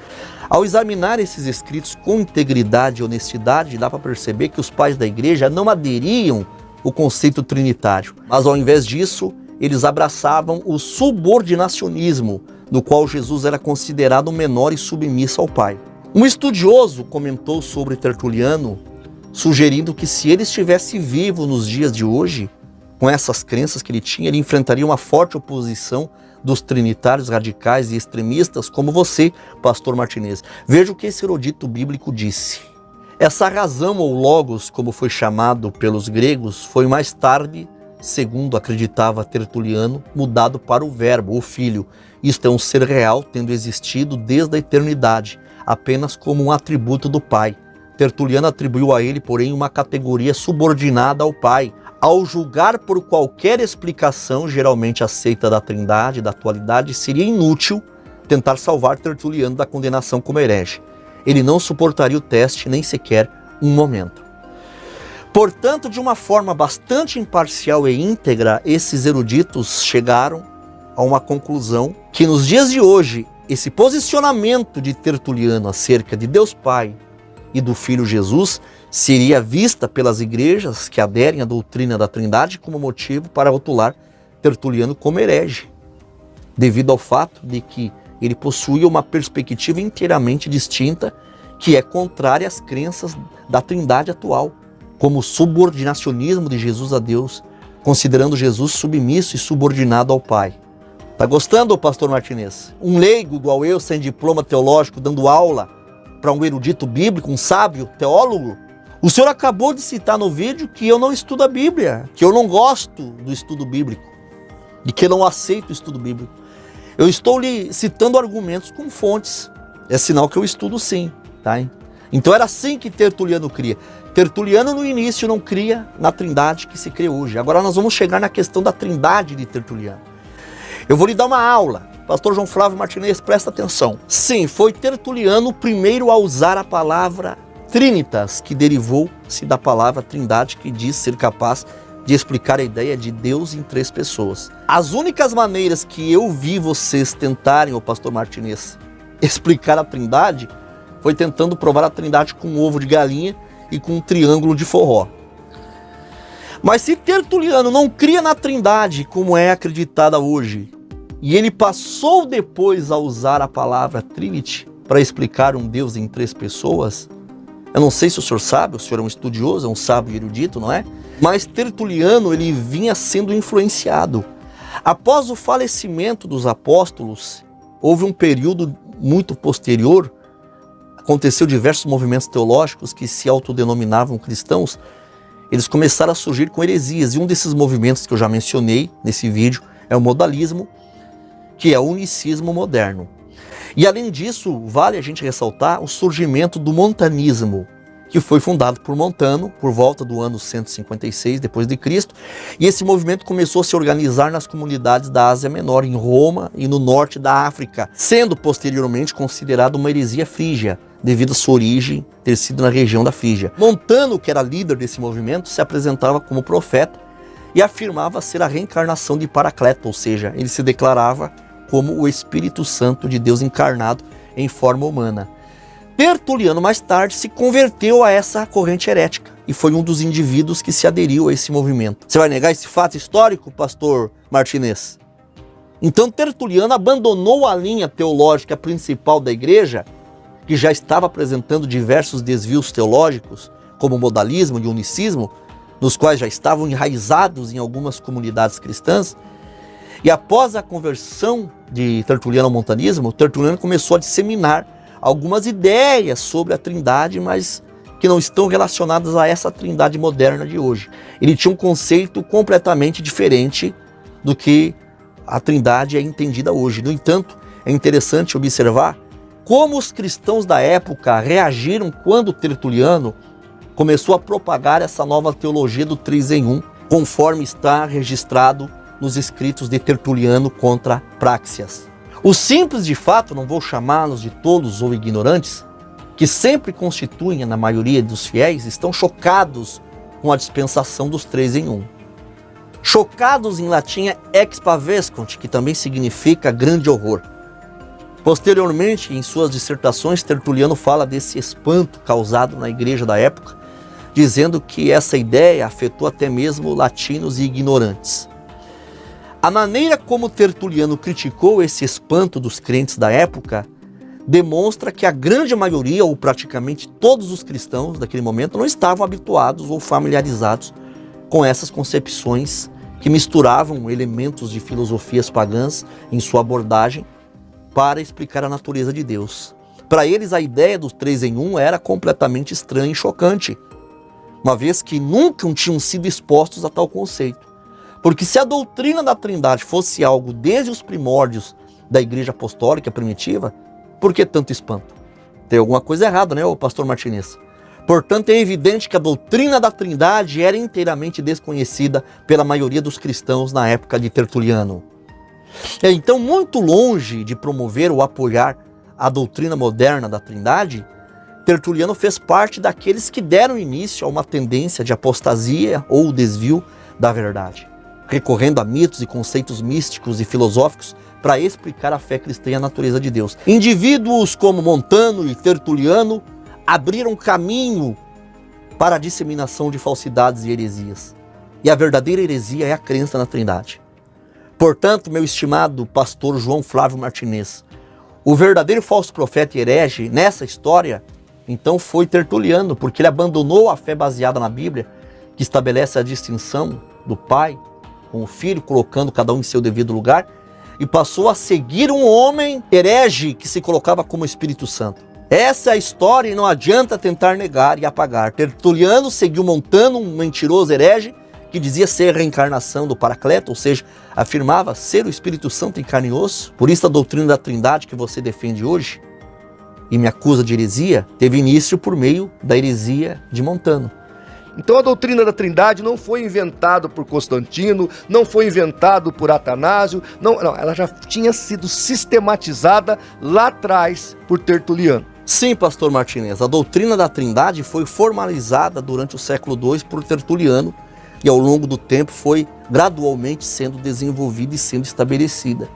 Ao examinar esses escritos com integridade e honestidade, dá para perceber que os pais da igreja não aderiam ao conceito trinitário, mas ao invés disso, eles abraçavam o subordinacionismo, no qual Jesus era considerado menor e submisso ao Pai. Um estudioso comentou sobre Tertuliano, sugerindo que se ele estivesse vivo nos dias de hoje, com essas crenças que ele tinha, ele enfrentaria uma forte oposição dos trinitários radicais e extremistas como você, Pastor Martinez. Veja o que esse erudito bíblico disse. Essa razão, ou logos, como foi chamado pelos gregos, foi mais tarde, segundo acreditava Tertuliano, mudado para o verbo, o Filho. Isto é um ser real, tendo existido desde a eternidade, apenas como um atributo do Pai. Tertuliano atribuiu a ele, porém, uma categoria subordinada ao Pai. Ao julgar por qualquer explicação geralmente aceita da Trindade, da atualidade, seria inútil tentar salvar Tertuliano da condenação como herege. Ele não suportaria o teste nem sequer um momento. Portanto, de uma forma bastante imparcial e íntegra, esses eruditos chegaram a uma conclusão que nos dias de hoje, esse posicionamento de Tertuliano acerca de Deus Pai e do Filho Jesus seria vista pelas igrejas que aderem à doutrina da Trindade como motivo para rotular Tertuliano como herege, devido ao fato de que ele possuía uma perspectiva inteiramente distinta que é contrária às crenças da Trindade atual, como o subordinacionismo de Jesus a Deus, considerando Jesus submisso e subordinado ao Pai. Tá gostando, pastor Martinez? Um leigo igual eu, sem diploma teológico, dando aula para um erudito bíblico, um sábio teólogo? O senhor acabou de citar no vídeo que eu não estudo a Bíblia, que eu não gosto do estudo bíblico, e que eu não aceito o estudo bíblico. Eu estou lhe citando argumentos com fontes. É sinal que eu estudo sim, tá? Então era assim que Tertuliano cria. Tertuliano no início não cria na trindade que se crê hoje. Agora nós vamos chegar na questão da trindade de Tertuliano. Eu vou lhe dar uma aula. Pastor João Flávio Martinez, presta atenção. Sim, foi Tertuliano o primeiro a usar a palavra Trinitas, que derivou-se da palavra trindade, que diz ser capaz de explicar a ideia de Deus em 3 pessoas. As únicas maneiras que eu vi vocês tentarem, o pastor Martinez, explicar a trindade, foi tentando provar a trindade com um ovo de galinha e com um triângulo de forró. Mas se Tertuliano não cria na trindade como é acreditada hoje, e ele passou depois a usar a palavra Trinity para explicar um Deus em 3 pessoas, eu não sei se o senhor sabe, o senhor é um estudioso, é um sábio erudito, não é? Mas Tertuliano, ele vinha sendo influenciado. Após o falecimento dos apóstolos, houve um período muito posterior, aconteceu diversos movimentos teológicos que se autodenominavam cristãos, eles começaram a surgir com heresias, e um desses movimentos que eu já mencionei nesse vídeo é o modalismo, que é o unicismo moderno. E além disso, vale a gente ressaltar o surgimento do montanismo, que foi fundado por Montano por volta do ano 156 depois de Cristo, e esse movimento começou a se organizar nas comunidades da Ásia Menor, em Roma e no norte da África, sendo posteriormente considerado uma heresia frígia, devido à sua origem ter sido na região da Frígia. Montano, que era líder desse movimento, se apresentava como profeta e afirmava ser a reencarnação de Paracleto, ou seja, ele se declarava como o Espírito Santo de Deus encarnado em forma humana. Tertuliano mais tarde se converteu a essa corrente herética e foi um dos indivíduos que se aderiu a esse movimento. Você vai negar esse fato histórico, pastor Martinez? Então Tertuliano abandonou a linha teológica principal da igreja, que já estava apresentando diversos desvios teológicos, como o modalismo e o unicismo, nos quais já estavam enraizados em algumas comunidades cristãs. E após a conversão de Tertuliano ao montanismo, Tertuliano começou a disseminar algumas ideias sobre a trindade, mas que não estão relacionadas a essa trindade moderna de hoje. Ele tinha um conceito completamente diferente do que a trindade é entendida hoje. No entanto, é interessante observar como os cristãos da época reagiram quando Tertuliano começou a propagar essa nova teologia do 3 em 1, conforme está registrado nos escritos de Tertuliano contra Práxias. Os simples, de fato, não vou chamá-los de tolos ou ignorantes, que sempre constituem, na maioria dos fiéis, estão chocados com a dispensação dos 3 em 1. Chocados em latim é expavescunt, que também significa grande horror. Posteriormente, em suas dissertações, Tertuliano fala desse espanto causado na igreja da época, dizendo que essa ideia afetou até mesmo latinos e ignorantes. A maneira como Tertuliano criticou esse espanto dos crentes da época demonstra que a grande maioria, ou praticamente todos os cristãos daquele momento, não estavam habituados ou familiarizados com essas concepções que misturavam elementos de filosofias pagãs em sua abordagem para explicar a natureza de Deus. Para eles, a ideia dos 3 em 1 era completamente estranha e chocante, uma vez que nunca tinham sido expostos a tal conceito. Porque se a doutrina da Trindade fosse algo desde os primórdios da Igreja Apostólica primitiva, por que tanto espanto? Tem alguma coisa errada, né, pastor Martinez? Portanto, é evidente que a doutrina da Trindade era inteiramente desconhecida pela maioria dos cristãos na época de Tertuliano. Então, muito longe de promover ou apoiar a doutrina moderna da Trindade, Tertuliano fez parte daqueles que deram início a uma tendência de apostasia ou desvio da verdade, recorrendo a mitos e conceitos místicos e filosóficos para explicar a fé cristã e a natureza de Deus. Indivíduos como Montano e Tertuliano abriram caminho para a disseminação de falsidades e heresias. E a verdadeira heresia é a crença na Trindade. Portanto, meu estimado pastor João Flávio Martinez, o verdadeiro falso profeta e herege nessa história, então, foi Tertuliano, porque ele abandonou a fé baseada na Bíblia, que estabelece a distinção do Pai com o Filho, colocando cada um em seu devido lugar, e passou a seguir um homem herege que se colocava como Espírito Santo. Essa é a história e não adianta tentar negar e apagar. Tertuliano seguiu montando um mentiroso herege que dizia ser a reencarnação do Paracleto, ou seja, afirmava ser o Espírito Santo em carne e osso. Por isso a doutrina da Trindade que você defende hoje e me acusa de heresia, teve início por meio da heresia de Montano.
Então a doutrina da Trindade não foi inventada por Constantino, não foi inventada por Atanásio, não, ela já tinha sido sistematizada lá atrás por Tertuliano.
Sim, pastor Martinez, a doutrina da Trindade foi formalizada durante o século II por Tertuliano e ao longo do tempo foi gradualmente sendo desenvolvida e sendo estabelecida,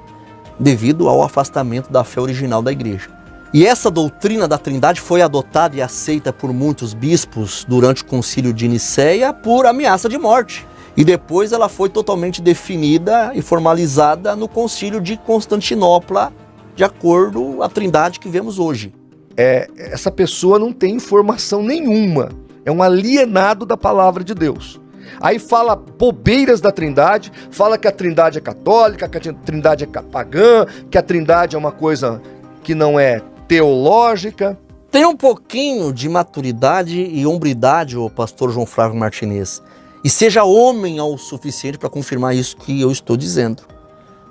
devido ao afastamento da fé original da igreja. E essa doutrina da Trindade foi adotada e aceita por muitos bispos durante o concílio de Nicéia por ameaça de morte. E depois ela foi totalmente definida e formalizada no concílio de Constantinopla, de acordo com a Trindade que vemos hoje.
Essa pessoa não tem informação nenhuma, é um alienado da palavra de Deus. Aí fala bobeiras da Trindade, fala que a Trindade é católica, que a Trindade é pagã, que a Trindade é uma coisa que não é teológica.
Tem um pouquinho de maturidade e hombridade, o pastor João Flávio Martinez, e seja homem ao suficiente para confirmar isso que eu estou dizendo.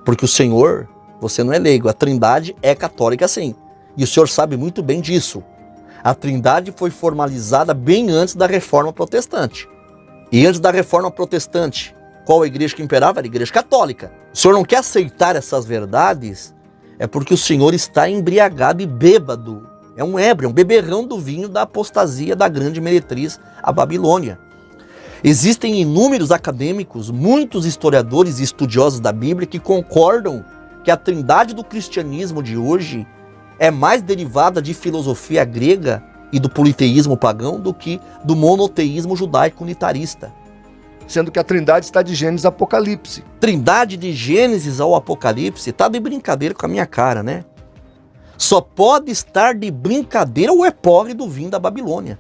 Porque o Senhor, você não é leigo, a Trindade é católica sim, e o Senhor sabe muito bem disso. A Trindade foi formalizada bem antes da Reforma Protestante. E antes da Reforma Protestante, qual a igreja que imperava? Era a igreja católica. O Senhor não quer aceitar essas verdades, é porque o Senhor está embriagado e bêbado. É um ébrio, um beberrão do vinho da apostasia da grande meretriz, a Babilônia. Existem inúmeros acadêmicos, muitos historiadores e estudiosos da Bíblia que concordam que a Trindade do cristianismo de hoje é mais derivada de filosofia grega e do politeísmo pagão do que do monoteísmo judaico unitarista.
Sendo que a Trindade está de Gênesis a Apocalipse.
Trindade de Gênesis ao Apocalipse tá de brincadeira com a minha cara, né? Só pode estar de brincadeira o epóre do vinho da Babilônia.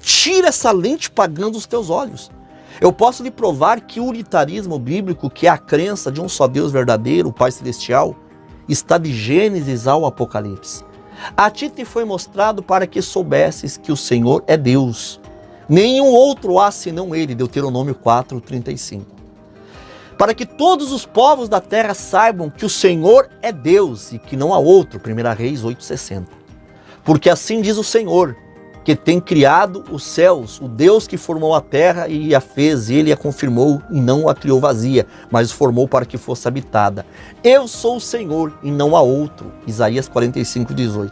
Tira essa lente pagã dos teus olhos. Eu posso lhe provar que o unitarismo bíblico, que é a crença de um só Deus verdadeiro, o Pai Celestial, está de Gênesis ao Apocalipse. A ti te foi mostrado para que soubesses que o Senhor é Deus. Nenhum outro há senão ele, Deuteronômio 4:35. Para que todos os povos da terra saibam que o Senhor é Deus e que não há outro, 1 Reis 8:60. Porque assim diz o Senhor, que tem criado os céus, o Deus que formou a terra e a fez, ele a confirmou e não a criou vazia, mas formou para que fosse habitada. Eu sou o Senhor e não há outro, Isaías 45:18.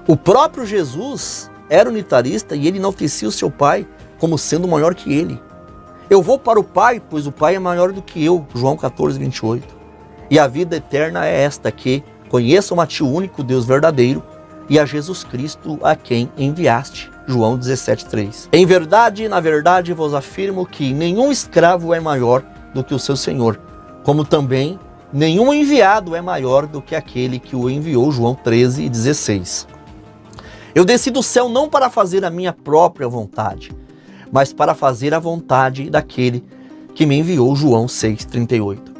O próprio Jesus era unitarista e ele enaltecia o seu Pai como sendo maior que ele. Eu vou para o Pai, pois o Pai é maior do que eu, João 14:28. E a vida eterna é esta, que conheçam a ti o único Deus verdadeiro e a Jesus Cristo a quem enviaste, João 17:3. Em verdade, na verdade vos afirmo que nenhum escravo é maior do que o seu senhor, como também nenhum enviado é maior do que aquele que o enviou, João 13:16. Eu desci do céu não para fazer a minha própria vontade, mas para fazer a vontade daquele que me enviou, João 6:38.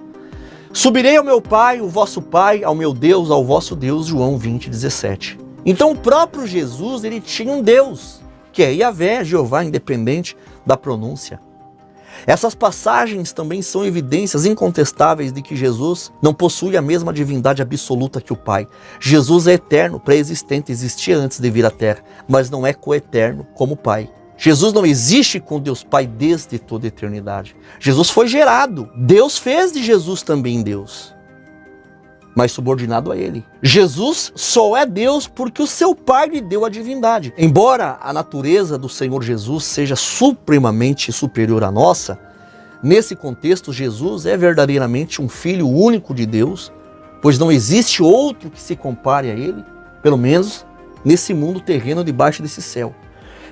Subirei ao meu Pai, o vosso Pai, ao meu Deus, ao vosso Deus, João 20:17. Então o próprio Jesus, ele tinha um Deus, que é Yahvé, Jeová, independente da pronúncia. Essas passagens também são evidências incontestáveis de que Jesus não possui a mesma divindade absoluta que o Pai. Jesus é eterno, pré-existente, existia antes de vir à Terra, mas não é coeterno como o Pai. Jesus não existe com Deus Pai desde toda a eternidade. Jesus foi gerado. Deus fez de Jesus também Deus, mas subordinado a ele. Jesus só é Deus porque o seu Pai lhe deu a divindade. Embora a natureza do Senhor Jesus seja supremamente superior à nossa, nesse contexto Jesus é verdadeiramente um Filho único de Deus, pois não existe outro que se compare a ele, pelo menos nesse mundo terreno debaixo desse céu.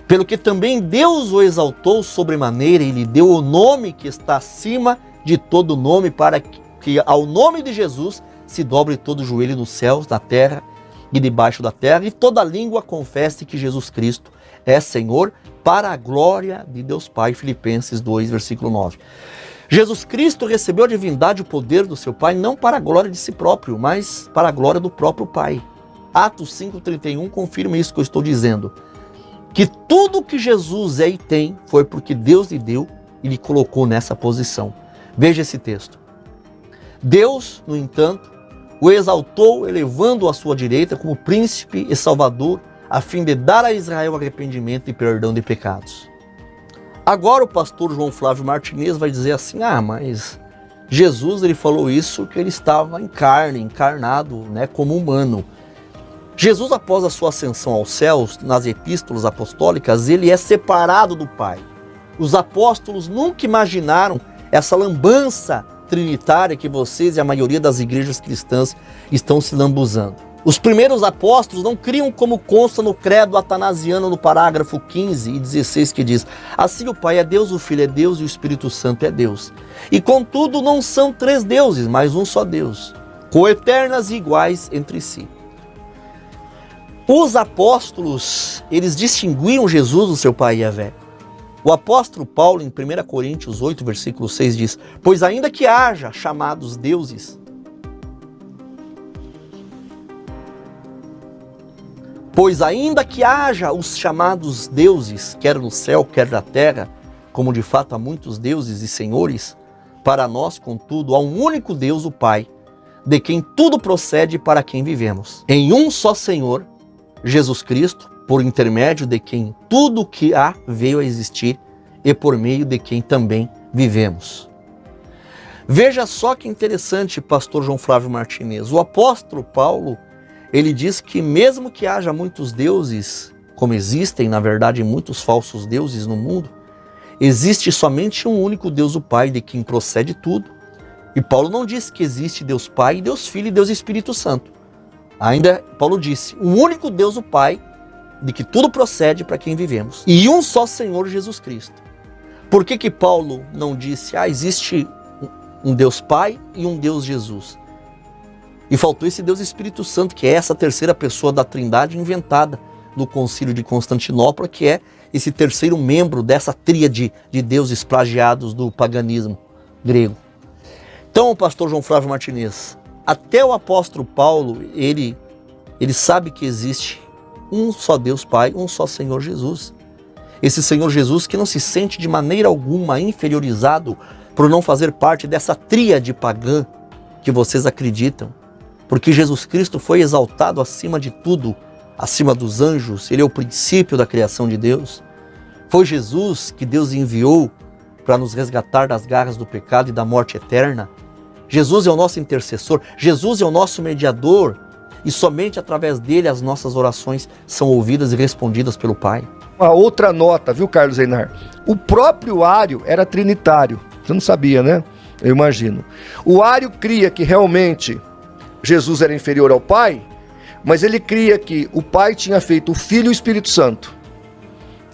Pelo que também Deus o exaltou sobremaneira e lhe deu o nome que está acima de todo nome, para que ao nome de Jesus se dobre todo o joelho nos céus, na terra e debaixo da terra, e toda língua confesse que Jesus Cristo é Senhor, para a glória de Deus Pai. Filipenses 2, versículo 9. Jesus Cristo recebeu a divindade e o poder do seu Pai não para a glória de si próprio, mas para a glória do próprio Pai. Atos 5,31 confirma isso que eu estou dizendo. Que tudo que Jesus é e tem foi porque Deus lhe deu e lhe colocou nessa posição. Veja esse texto. Deus, no entanto, o exaltou, elevando-o à sua direita como príncipe e salvador, a fim de dar a Israel arrependimento e perdão de pecados. Agora o pastor João Flávio Martinez vai dizer assim, mas Jesus ele falou isso que ele estava em carne, encarnado, como humano. Jesus, após a sua ascensão aos céus, nas epístolas apostólicas, ele é separado do Pai. Os apóstolos nunca imaginaram essa lambança trinitária que vocês e a maioria das igrejas cristãs estão se lambuzando. Os primeiros apóstolos não criam como consta no credo atanasiano no parágrafo 15 e 16 que diz: assim o Pai é Deus, o Filho é Deus e o Espírito Santo é Deus. E contudo não são três deuses, mas um só Deus, coeternas e iguais entre si. Os apóstolos, eles distinguiam Jesus do seu Pai Yahvé. O apóstolo Paulo, em 1 Coríntios 8, versículo 6, diz: pois ainda que haja chamados deuses, os chamados deuses, quer no céu, quer na terra, como de fato há muitos deuses e senhores, para nós, contudo, há um único Deus, o Pai, de quem tudo procede e para quem vivemos. Em um só Senhor, Jesus Cristo, por intermédio de quem tudo que há veio a existir e por meio de quem também vivemos. Veja só que interessante, pastor João Flávio Martinez. O apóstolo Paulo, ele diz que mesmo que haja muitos deuses, como existem, na verdade, muitos falsos deuses no mundo, existe somente um único Deus, o Pai, de quem procede tudo. E Paulo não diz que existe Deus Pai, Deus Filho e Deus Espírito Santo. Ainda Paulo disse, um único Deus, o Pai, de que tudo procede para quem vivemos. E um só Senhor Jesus Cristo. Por que Paulo não disse, existe um Deus Pai e um Deus Jesus? E faltou esse Deus Espírito Santo, que é essa terceira pessoa da Trindade inventada no Concílio de Constantinopla, que é esse terceiro membro dessa tríade de deuses plagiados do paganismo grego. Então, o pastor João Flávio Martinez, até o apóstolo Paulo, ele sabe que existe um só Deus Pai, um só Senhor Jesus. Esse Senhor Jesus que não se sente de maneira alguma inferiorizado por não fazer parte dessa tríade pagã que vocês acreditam. Porque Jesus Cristo foi exaltado acima de tudo, acima dos anjos, ele é o princípio da criação de Deus. Foi Jesus que Deus enviou para nos resgatar das garras do pecado e da morte eterna. Jesus é o nosso intercessor, Jesus é o nosso mediador, e somente através dele as nossas orações são ouvidas e respondidas pelo Pai.
Uma outra nota, viu, Carlos Einar? O próprio Ário era trinitário. Você não sabia, né? Eu imagino. O Ário cria que realmente Jesus era inferior ao Pai, mas ele cria que o Pai tinha feito o Filho e o Espírito Santo.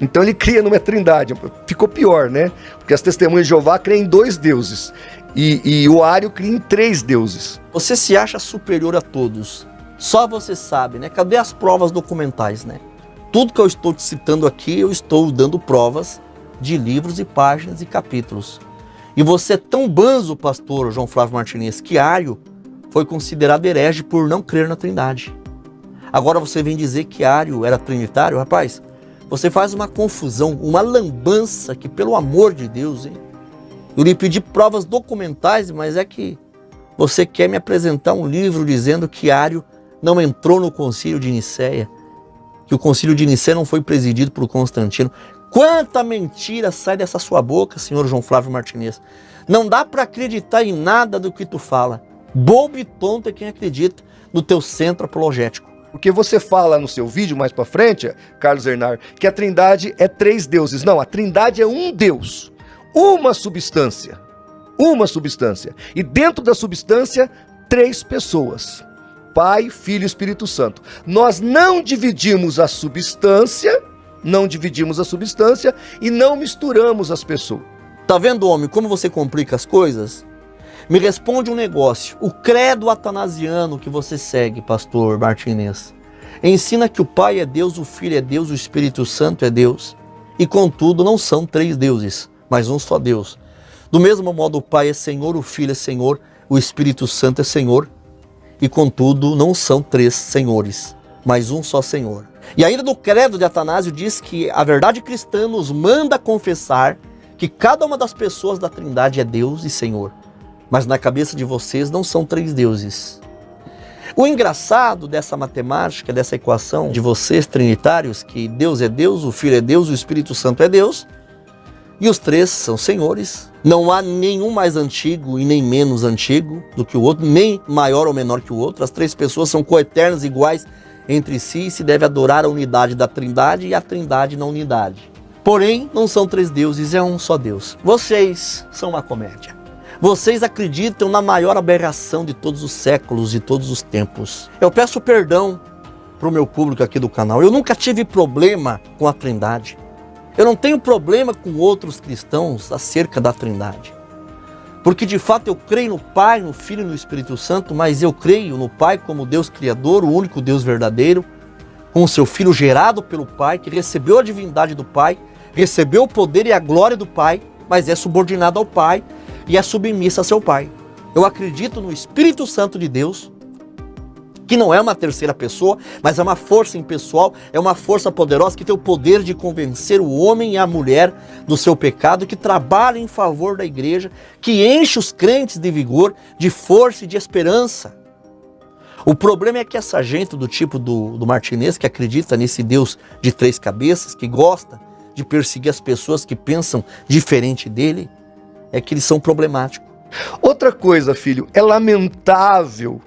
Então ele cria numa trindade. Ficou pior, né? Porque as testemunhas de Jeová creem em 2 deuses. E o Ário cria em 3 deuses.
Você se acha superior a todos. Só você sabe, né? Cadê as provas documentais, né? Tudo que eu estou te citando aqui, eu estou dando provas de livros e páginas e capítulos. E você é tão banzo, pastor João Flávio Martinez, que Ário foi considerado herege por não crer na Trindade. Agora você vem dizer que Ário era trinitário? Rapaz, você faz uma confusão, uma lambança que, pelo amor de Deus, hein? Eu lhe pedi provas documentais, mas é que você quer me apresentar um livro dizendo que Ário não entrou no Concílio de Nicéia, que o Concílio de Nicéia não foi presidido por Constantino. Quanta mentira sai dessa sua boca, senhor João Flávio Martinez. Não dá para acreditar em nada do que tu fala. Bobo e tonto é quem acredita no teu centro apologético.
Porque você fala no seu vídeo mais para frente, Carlos Einar, que a Trindade é 3 deuses. Não, a Trindade é um Deus, uma substância. Uma substância. E dentro da substância, 3 pessoas. Pai, Filho e Espírito Santo. Nós não dividimos a substância, e não misturamos as pessoas.
Tá vendo, homem, como você complica as coisas? Me responde um negócio. O credo atanasiano que você segue, pastor Martinez, ensina que o Pai é Deus, o Filho é Deus, o Espírito Santo é Deus. E contudo não são 3 deuses, mas um só Deus. Do mesmo modo, o Pai é Senhor, o Filho é Senhor, o Espírito Santo é Senhor, e contudo não são três senhores, mas um só Senhor. E ainda no credo de Atanásio diz que a verdade cristã nos manda confessar que cada uma das pessoas da Trindade é Deus e Senhor, mas na cabeça de vocês não são três deuses. O engraçado dessa matemática, dessa equação de vocês trinitários, que Deus é Deus, o Filho é Deus, o Espírito Santo é Deus, e os três são senhores. Não há nenhum mais antigo e nem menos antigo do que o outro, nem maior ou menor que o outro. As três pessoas são coeternas, iguais entre si, e se deve adorar a unidade da Trindade e a Trindade na unidade. Porém, não são três deuses, é um só Deus. Vocês são uma comédia. Vocês acreditam na maior aberração de todos os séculos, de todos os tempos. Eu peço perdão para o meu público aqui do canal. Eu nunca tive problema com a Trindade. Eu não tenho problema com outros cristãos acerca da Trindade. Porque de fato eu creio no Pai, no Filho e no Espírito Santo, mas eu creio no Pai como Deus Criador, o único Deus verdadeiro, com o seu Filho gerado pelo Pai, que recebeu a divindade do Pai, recebeu o poder e a glória do Pai, mas é subordinado ao Pai e é submissa a seu Pai. Eu acredito no Espírito Santo de Deus, que não é uma terceira pessoa, mas é uma força impessoal, é uma força poderosa que tem o poder de convencer o homem e a mulher do seu pecado, que trabalha em favor da igreja, que enche os crentes de vigor, de força e de esperança. O problema é que essa gente do tipo do Martinez, que acredita nesse Deus de três cabeças, que gosta de perseguir as pessoas que pensam diferente dele, é que eles são problemáticos.
Outra coisa, filho, é lamentável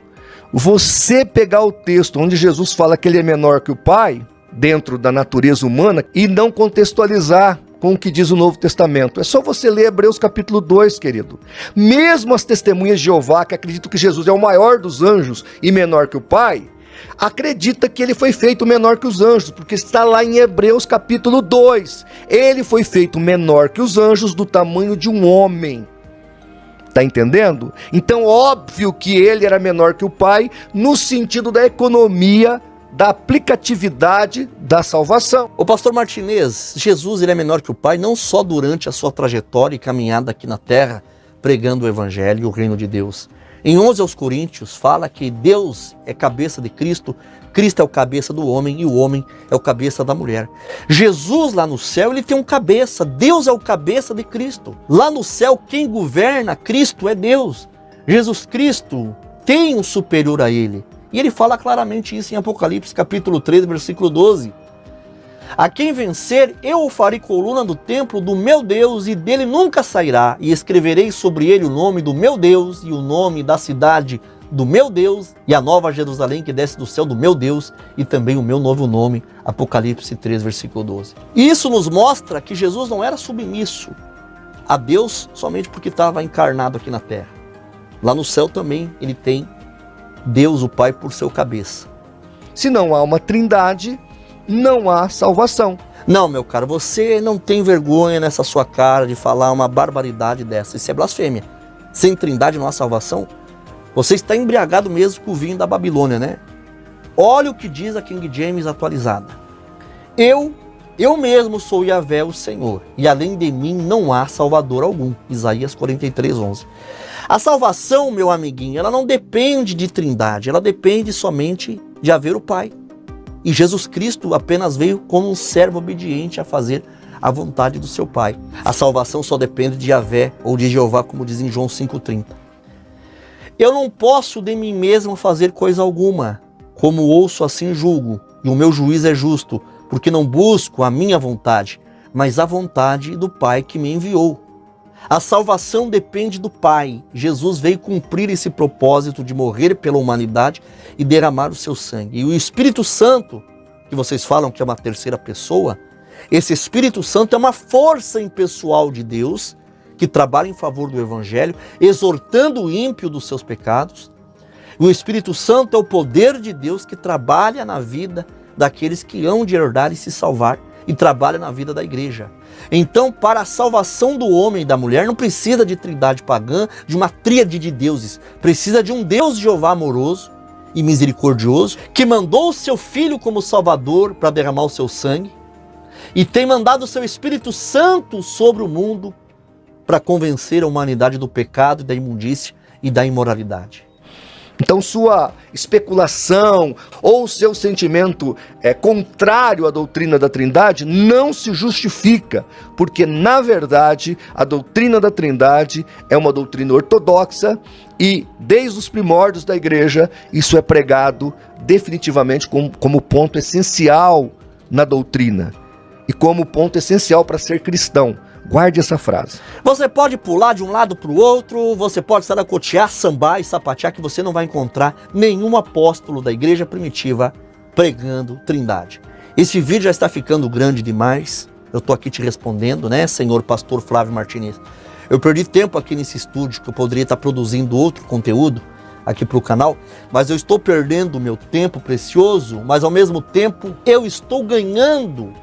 você pegar o texto onde Jesus fala que ele é menor que o Pai, dentro da natureza humana, e não contextualizar com o que diz o Novo Testamento. É só você ler Hebreus capítulo 2, querido. Mesmo as testemunhas de Jeová, que acreditam que Jesus é o maior dos anjos e menor que o Pai, acredita que ele foi feito menor que os anjos, porque está lá em Hebreus capítulo 2. Ele foi feito menor que os anjos, do tamanho de um homem. Tá entendendo? Então, óbvio que ele era menor que o Pai, no sentido da economia, da aplicatividade da salvação.
O pastor Martinez, Jesus ele é menor que o Pai, não só durante a sua trajetória e caminhada aqui na terra, pregando o Evangelho e o reino de Deus. Em 11 aos Coríntios, fala que Deus é cabeça de Cristo, Cristo é o cabeça do homem e o homem é o cabeça da mulher. Jesus lá no céu, ele tem um cabeça, Deus é o cabeça de Cristo. Lá no céu, quem governa Cristo é Deus. Jesus Cristo tem um superior a ele. E ele fala claramente isso em Apocalipse capítulo 3, versículo 12. A quem vencer, eu o farei coluna do templo do meu Deus, e dele nunca sairá, e escreverei sobre ele o nome do meu Deus, e o nome da cidade do meu Deus, e a nova Jerusalém que desce do céu do meu Deus, e também o meu novo nome. Apocalipse 3, versículo 12. E isso nos mostra que Jesus não era submisso a Deus somente porque estava encarnado aqui na terra. Lá no céu também ele tem Deus, o Pai, por seu cabeça.
Se não há uma trindade, não há salvação.
Não, meu caro, você não tem vergonha nessa sua cara de falar uma barbaridade dessa. Isso é blasfêmia. Sem trindade não há salvação. Você está embriagado mesmo com o vinho da Babilônia, né? Olha o que diz a King James atualizada. Eu mesmo sou Yahvé, o Senhor, e além de mim não há salvador algum. Isaías 43, 11. A salvação, meu amiguinho, ela não depende de trindade, ela depende somente de haver o Pai. E Jesus Cristo apenas veio como um servo obediente a fazer a vontade do seu Pai. A salvação só depende de Yahvé ou de Jeová, como diz em João 5,30. Eu não posso de mim mesmo fazer coisa alguma, como ouço assim julgo, e o meu juízo é justo, porque não busco a minha vontade, mas a vontade do Pai que me enviou. A salvação depende do Pai. Jesus veio cumprir esse propósito de morrer pela humanidade e derramar o seu sangue. E o Espírito Santo, que vocês falam que é uma terceira pessoa, esse Espírito Santo é uma força impessoal de Deus que trabalha em favor do Evangelho, exortando o ímpio dos seus pecados. O Espírito Santo é o poder de Deus que trabalha na vida daqueles que hão de herdar e se salvar, e trabalha na vida da igreja. Então, para a salvação do homem e da mulher, não precisa de trindade pagã, de uma tríade de deuses. Precisa de um Deus Jeová amoroso e misericordioso, que mandou o seu Filho como Salvador para derramar o seu sangue, e tem mandado o seu Espírito Santo sobre o mundo para convencer a humanidade do pecado, da imundícia e da imoralidade.
Então sua especulação ou seu sentimento contrário à doutrina da Trindade não se justifica, porque na verdade a doutrina da Trindade é uma doutrina ortodoxa e desde os primórdios da igreja isso é pregado definitivamente como ponto essencial na doutrina e como ponto essencial para ser cristão. Guarde essa frase.
Você pode pular de um lado para o outro, você pode saracotear, sambar e sapatear, que você não vai encontrar nenhum apóstolo da igreja primitiva pregando Trindade. Esse vídeo já está ficando grande demais. Eu estou aqui te respondendo, né, senhor pastor Flávio Martinez? Eu perdi tempo aqui nesse estúdio, que eu poderia estar produzindo outro conteúdo aqui para o canal, mas eu estou perdendo meu tempo precioso, mas ao mesmo tempo eu estou ganhando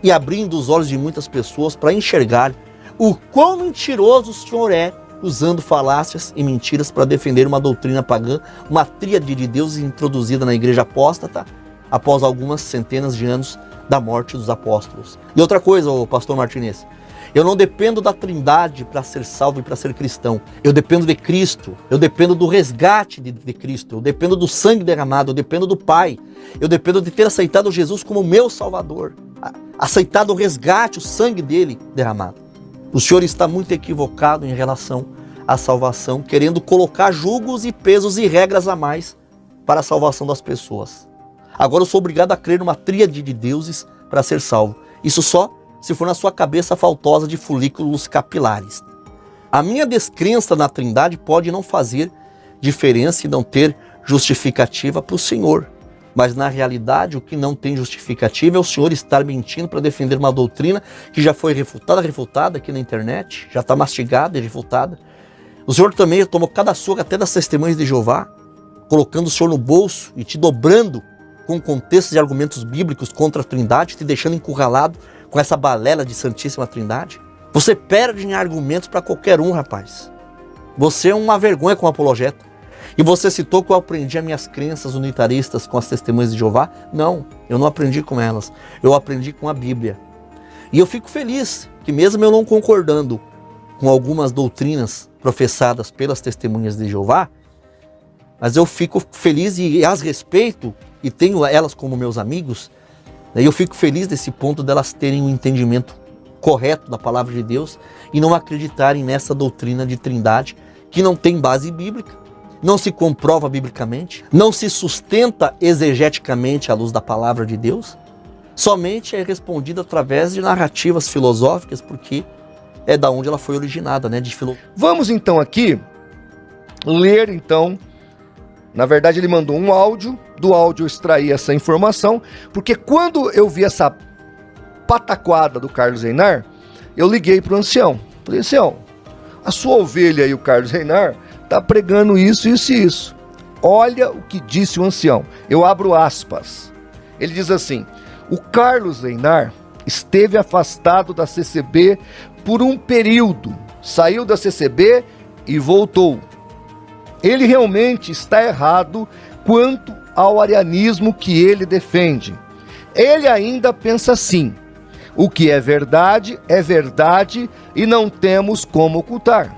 e abrindo os olhos de muitas pessoas para enxergar o quão mentiroso o senhor é, usando falácias e mentiras para defender uma doutrina pagã, uma tríade de deuses introduzida na igreja apóstata após algumas centenas de anos da morte dos apóstolos. E outra coisa, pastor Martinez, eu não dependo da Trindade para ser salvo e para ser cristão. Eu dependo de Cristo, eu dependo do resgate de Cristo, eu dependo do sangue derramado, eu dependo do Pai, eu dependo de ter aceitado Jesus como meu Salvador, aceitado o resgate, o sangue dele derramado. O senhor está muito equivocado em relação à salvação, querendo colocar julgos e pesos e regras a mais para a salvação das pessoas. Agora eu sou obrigado a crer numa tríade de deuses para ser salvo. Isso só se for na sua cabeça faltosa de folículos capilares. A minha descrença na Trindade pode não fazer diferença e não ter justificativa para o senhor. Mas na realidade o que não tem justificativa é o senhor estar mentindo para defender uma doutrina que já foi refutada aqui na internet, já está mastigada e refutada. O senhor também tomou cada surra até das testemunhas de Jeová, colocando o senhor no bolso e te dobrando com contextos e argumentos bíblicos contra a Trindade, te deixando encurralado com essa balela de Santíssima Trindade. Você perde em argumentos para qualquer um, rapaz. Você é uma vergonha como apologeta. E você citou que eu aprendi as minhas crenças unitaristas com as testemunhas de Jeová? Não, eu não aprendi com elas. Eu aprendi com a Bíblia. E eu fico feliz que mesmo eu não concordando com algumas doutrinas professadas pelas testemunhas de Jeová, mas eu fico feliz e as respeito e tenho elas como meus amigos. E eu fico feliz desse ponto delas terem um entendimento correto da palavra de Deus e não acreditarem nessa doutrina de Trindade que não tem base bíblica. Não se comprova biblicamente, não se sustenta exegeticamente à luz da palavra de Deus, somente é respondida através de narrativas filosóficas, porque é da onde ela foi originada, né?
Vamos então aqui ler então, na verdade ele mandou um áudio, do áudio eu extraí essa informação, porque quando eu vi essa pataquada do Carlos Einar, eu liguei para o ancião, falei, ancião, a sua ovelha e o Carlos Einar está pregando isso, isso e isso. Olha o que disse o ancião. Eu abro aspas. Ele diz assim: o Carlos Einar esteve afastado da CCB por um período. Saiu da CCB e voltou. Ele realmente está errado quanto ao arianismo que ele defende. Ele ainda pensa assim: o que é verdade e não temos como ocultar.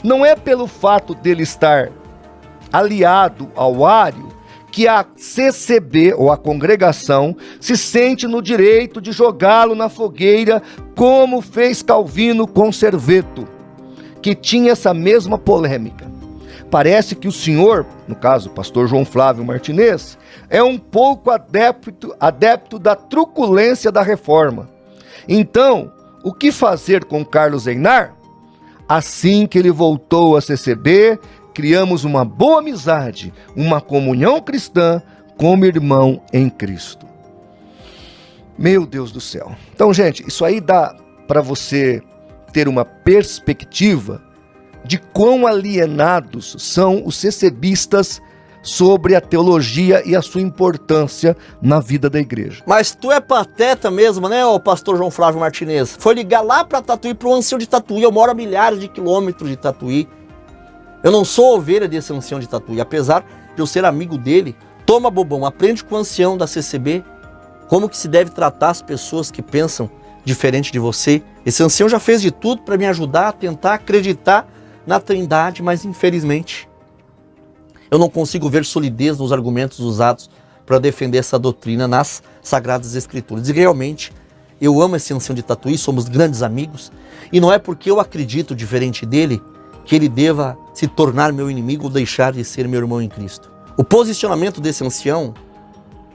Não é pelo fato dele estar aliado ao Ário que a CCB, ou a congregação, se sente no direito de jogá-lo na fogueira, como fez Calvino com Serveto, que tinha essa mesma polêmica. Parece que o senhor, no caso o pastor João Flávio Martinez, é um pouco adepto da truculência da reforma. Então, o que fazer com Carlos Einar? Assim que ele voltou à CCB, criamos uma boa amizade, uma comunhão cristã como irmão em Cristo. Meu Deus do céu. Então, gente, isso aí dá para você ter uma perspectiva de quão alienados são os CCBistas sobre a teologia e a sua importância na vida da igreja.
Mas tu é pateta mesmo, né, ô pastor João Flávio Martinez? Foi ligar lá para Tatuí, pro ancião de Tatuí. Eu moro a milhares de quilômetros de Tatuí. Eu não sou ovelha desse ancião de Tatuí, apesar de eu ser amigo dele. Toma, bobão, aprende com o ancião da CCB como que se deve tratar as pessoas que pensam diferente de você. Esse ancião já fez de tudo para me ajudar a tentar acreditar na Trindade, mas infelizmente eu não consigo ver solidez nos argumentos usados para defender essa doutrina nas Sagradas Escrituras. E realmente eu amo esse ancião de Tatuí, somos grandes amigos, e não é porque eu acredito diferente dele que ele deva se tornar meu inimigo ou deixar de ser meu irmão em Cristo. O posicionamento desse ancião,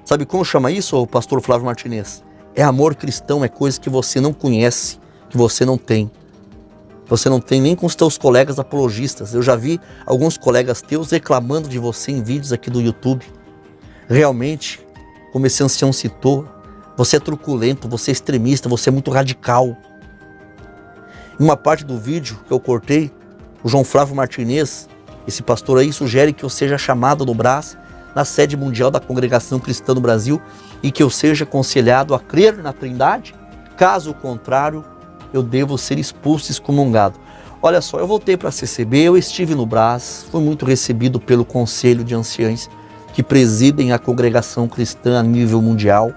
sabe como chama isso, o pastor Flávio Martinez? É amor cristão, é coisa que você não conhece, que você não tem. Você não tem nem com os teus colegas apologistas. Eu já vi alguns colegas teus reclamando de você em vídeos aqui do YouTube. Realmente, como esse ancião citou, você é truculento, você é extremista, você é muito radical. Em uma parte do vídeo que eu cortei, o João Flávio Martinez, esse pastor aí, sugere que eu seja chamado no braço na sede mundial da Congregação Cristã no Brasil e que eu seja aconselhado a crer na Trindade. Caso contrário, eu devo ser expulso e excomungado. Olha só, eu voltei para a CCB, eu estive no Brás, fui muito recebido pelo Conselho de Anciães que presidem a Congregação Cristã a nível mundial.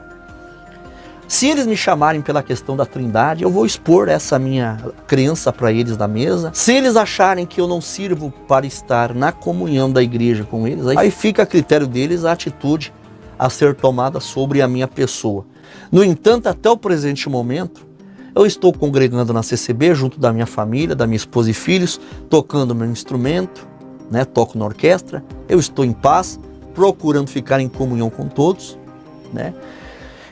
Se eles me chamarem pela questão da Trindade, eu vou expor essa minha crença para eles na mesa. Se eles acharem que eu não sirvo para estar na comunhão da igreja com eles, aí fica a critério deles a atitude a ser tomada sobre a minha pessoa. No entanto, até o presente momento, eu estou congregando na CCB junto da minha família, da minha esposa e filhos, tocando meu instrumento, toco na orquestra, eu estou em paz, procurando ficar em comunhão com todos,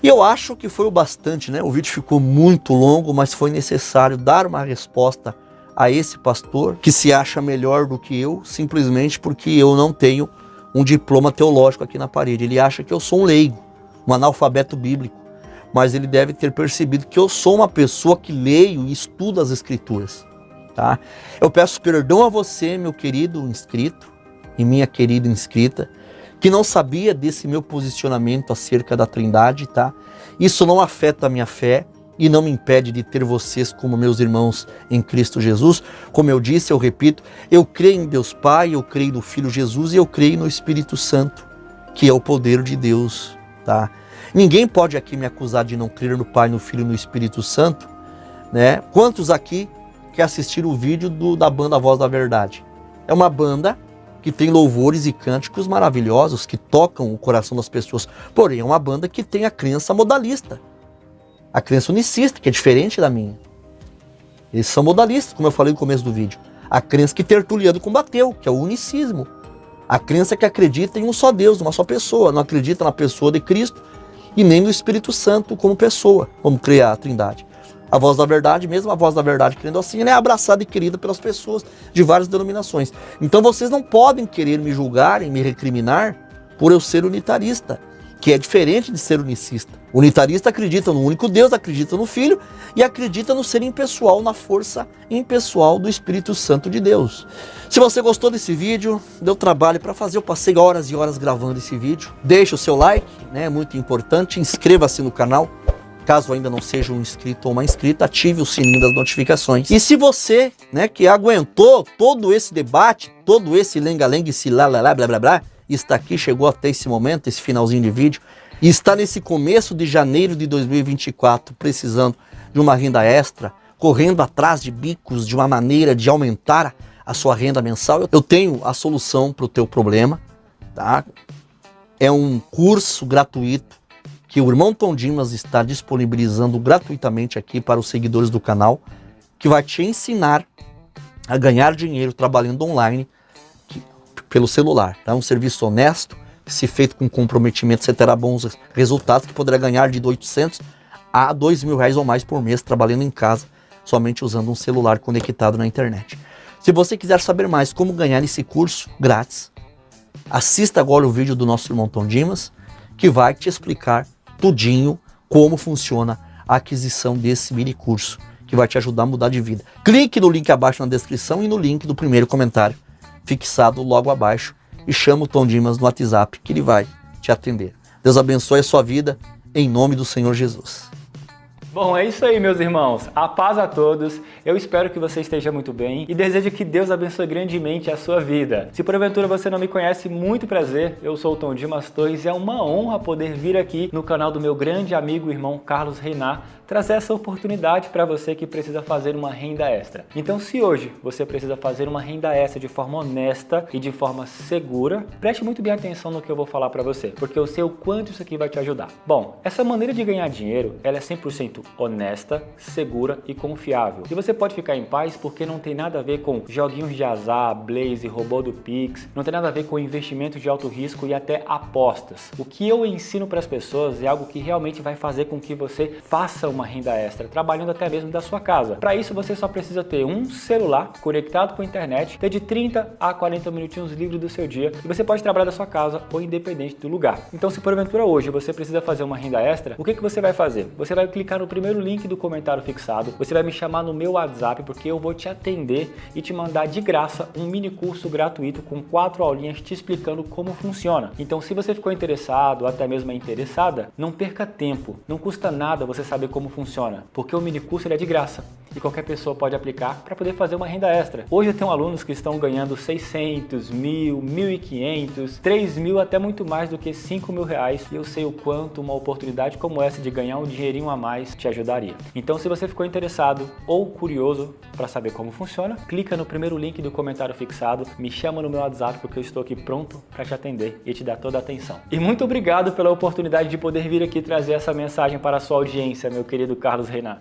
E eu acho que foi o bastante, O vídeo ficou muito longo, mas foi necessário dar uma resposta a esse pastor que se acha melhor do que eu, simplesmente porque eu não tenho um diploma teológico aqui na parede. Ele acha que eu sou um leigo, um analfabeto bíblico, mas ele deve ter percebido que eu sou uma pessoa que leio e estudo as Escrituras, tá? Eu peço perdão a você, meu querido inscrito e minha querida inscrita, que não sabia desse meu posicionamento acerca da Trindade, tá? Isso não afeta a minha fé e não me impede de ter vocês como meus irmãos em Cristo Jesus. Como eu disse, eu repito, eu creio em Deus Pai, eu creio no Filho Jesus e eu creio no Espírito Santo, que é o poder de Deus, tá? Ninguém pode aqui me acusar de não crer no Pai, no Filho e no Espírito Santo, Quantos aqui que assistiram o vídeo da banda Voz da Verdade? É uma banda que tem louvores e cânticos maravilhosos, que tocam o coração das pessoas. Porém, é uma banda que tem a crença modalista, a crença unicista, que é diferente da minha. Eles são modalistas, como eu falei no começo do vídeo. A crença que Tertuliano combateu, que é o unicismo. A crença que acredita em um só Deus, uma só pessoa, não acredita na pessoa de Cristo e nem no Espírito Santo como pessoa, como criar a Trindade. A Voz da Verdade, mesmo a Voz da Verdade crendo assim, ela é abraçada e querida pelas pessoas de várias denominações. Então vocês não podem querer me julgar e me recriminar por eu ser unitarista, que é diferente de ser unicista. O unitarista acredita no único Deus, acredita no Filho e acredita no ser impessoal, na força impessoal do Espírito Santo de Deus. Se você gostou desse vídeo, deu trabalho para fazer, eu passei horas e horas gravando esse vídeo. Deixe o seu like, é muito importante, inscreva-se no canal. Caso ainda não seja um inscrito ou uma inscrita, ative o sininho das notificações. E se você, que aguentou todo esse debate, todo esse lenga-lenga, esse blá blá blá, está aqui, chegou até esse momento, esse finalzinho de vídeo, e está nesse começo de janeiro de 2024, precisando de uma renda extra, correndo atrás de bicos, de uma maneira de aumentar a sua renda mensal, eu tenho a solução para o teu problema, tá? É um curso gratuito que o irmão Tom Dimas está disponibilizando gratuitamente aqui para os seguidores do canal, que vai te ensinar a ganhar dinheiro trabalhando online pelo celular. É um serviço honesto, se feito com comprometimento, você terá bons resultados, que poderá ganhar de 800 a R$2.000 ou mais por mês trabalhando em casa, somente usando um celular conectado na internet. Se você quiser saber mais como ganhar esse curso grátis, assista agora o vídeo do nosso irmão Tom Dimas, que vai te explicar tudinho como funciona a aquisição desse mini curso, que vai te ajudar a mudar de vida. Clique no link abaixo na descrição e no link do primeiro comentário fixado logo abaixo e chama o Tom Dimas no WhatsApp, que ele vai te atender. Deus abençoe a sua vida, em nome do Senhor Jesus.
Bom, é isso aí, meus irmãos. A paz a todos. Eu espero que você esteja muito bem e desejo que Deus abençoe grandemente a sua vida. Se porventura você não me conhece, muito prazer. Eu sou o Tom Dimas Torres e é uma honra poder vir aqui no canal do meu grande amigo e irmão Carlos Reinar trazer essa oportunidade para você que precisa fazer uma renda extra. Então, se hoje você precisa fazer uma renda extra de forma honesta e de forma segura, preste muito bem atenção no que eu vou falar para você, porque eu sei o quanto isso aqui vai te ajudar. Bom, essa maneira de ganhar dinheiro, ela é 100% honesta, segura e confiável. E você pode ficar em paz porque não tem nada a ver com joguinhos de azar, Blaze, robô do Pix, não tem nada a ver com investimentos de alto risco e até apostas. O que eu ensino para as pessoas é algo que realmente vai fazer com que você faça uma renda extra, trabalhando até mesmo da sua casa. Para isso, você só precisa ter um celular conectado com a internet, ter de 30 a 40 minutinhos livre do seu dia e você pode trabalhar da sua casa ou independente do lugar. Então, se porventura hoje você precisa fazer uma renda extra, o que você vai fazer? Você vai clicar no primeiro link do comentário fixado, você vai me chamar no meu WhatsApp porque eu vou te atender e te mandar de graça um mini curso gratuito com 4 aulinhas te explicando como funciona. Então, se você ficou interessado ou até mesmo interessada, não perca tempo, não custa nada você saber como funciona, porque o mini curso ele é de graça e qualquer pessoa pode aplicar para poder fazer uma renda extra. Hoje eu tenho alunos que estão ganhando 600, 1.000, 1.500, 3.000, até muito mais do que 5.000 reais, e eu sei o quanto uma oportunidade como essa de ganhar um dinheirinho a mais te ajudaria. Então, se você ficou interessado ou curioso para saber como funciona, clica no primeiro link do comentário fixado, me chama no meu WhatsApp porque eu estou aqui pronto para te atender e te dar toda a atenção. E muito obrigado pela oportunidade de poder vir aqui trazer essa mensagem para a sua audiência, meu querido Carlos Renan.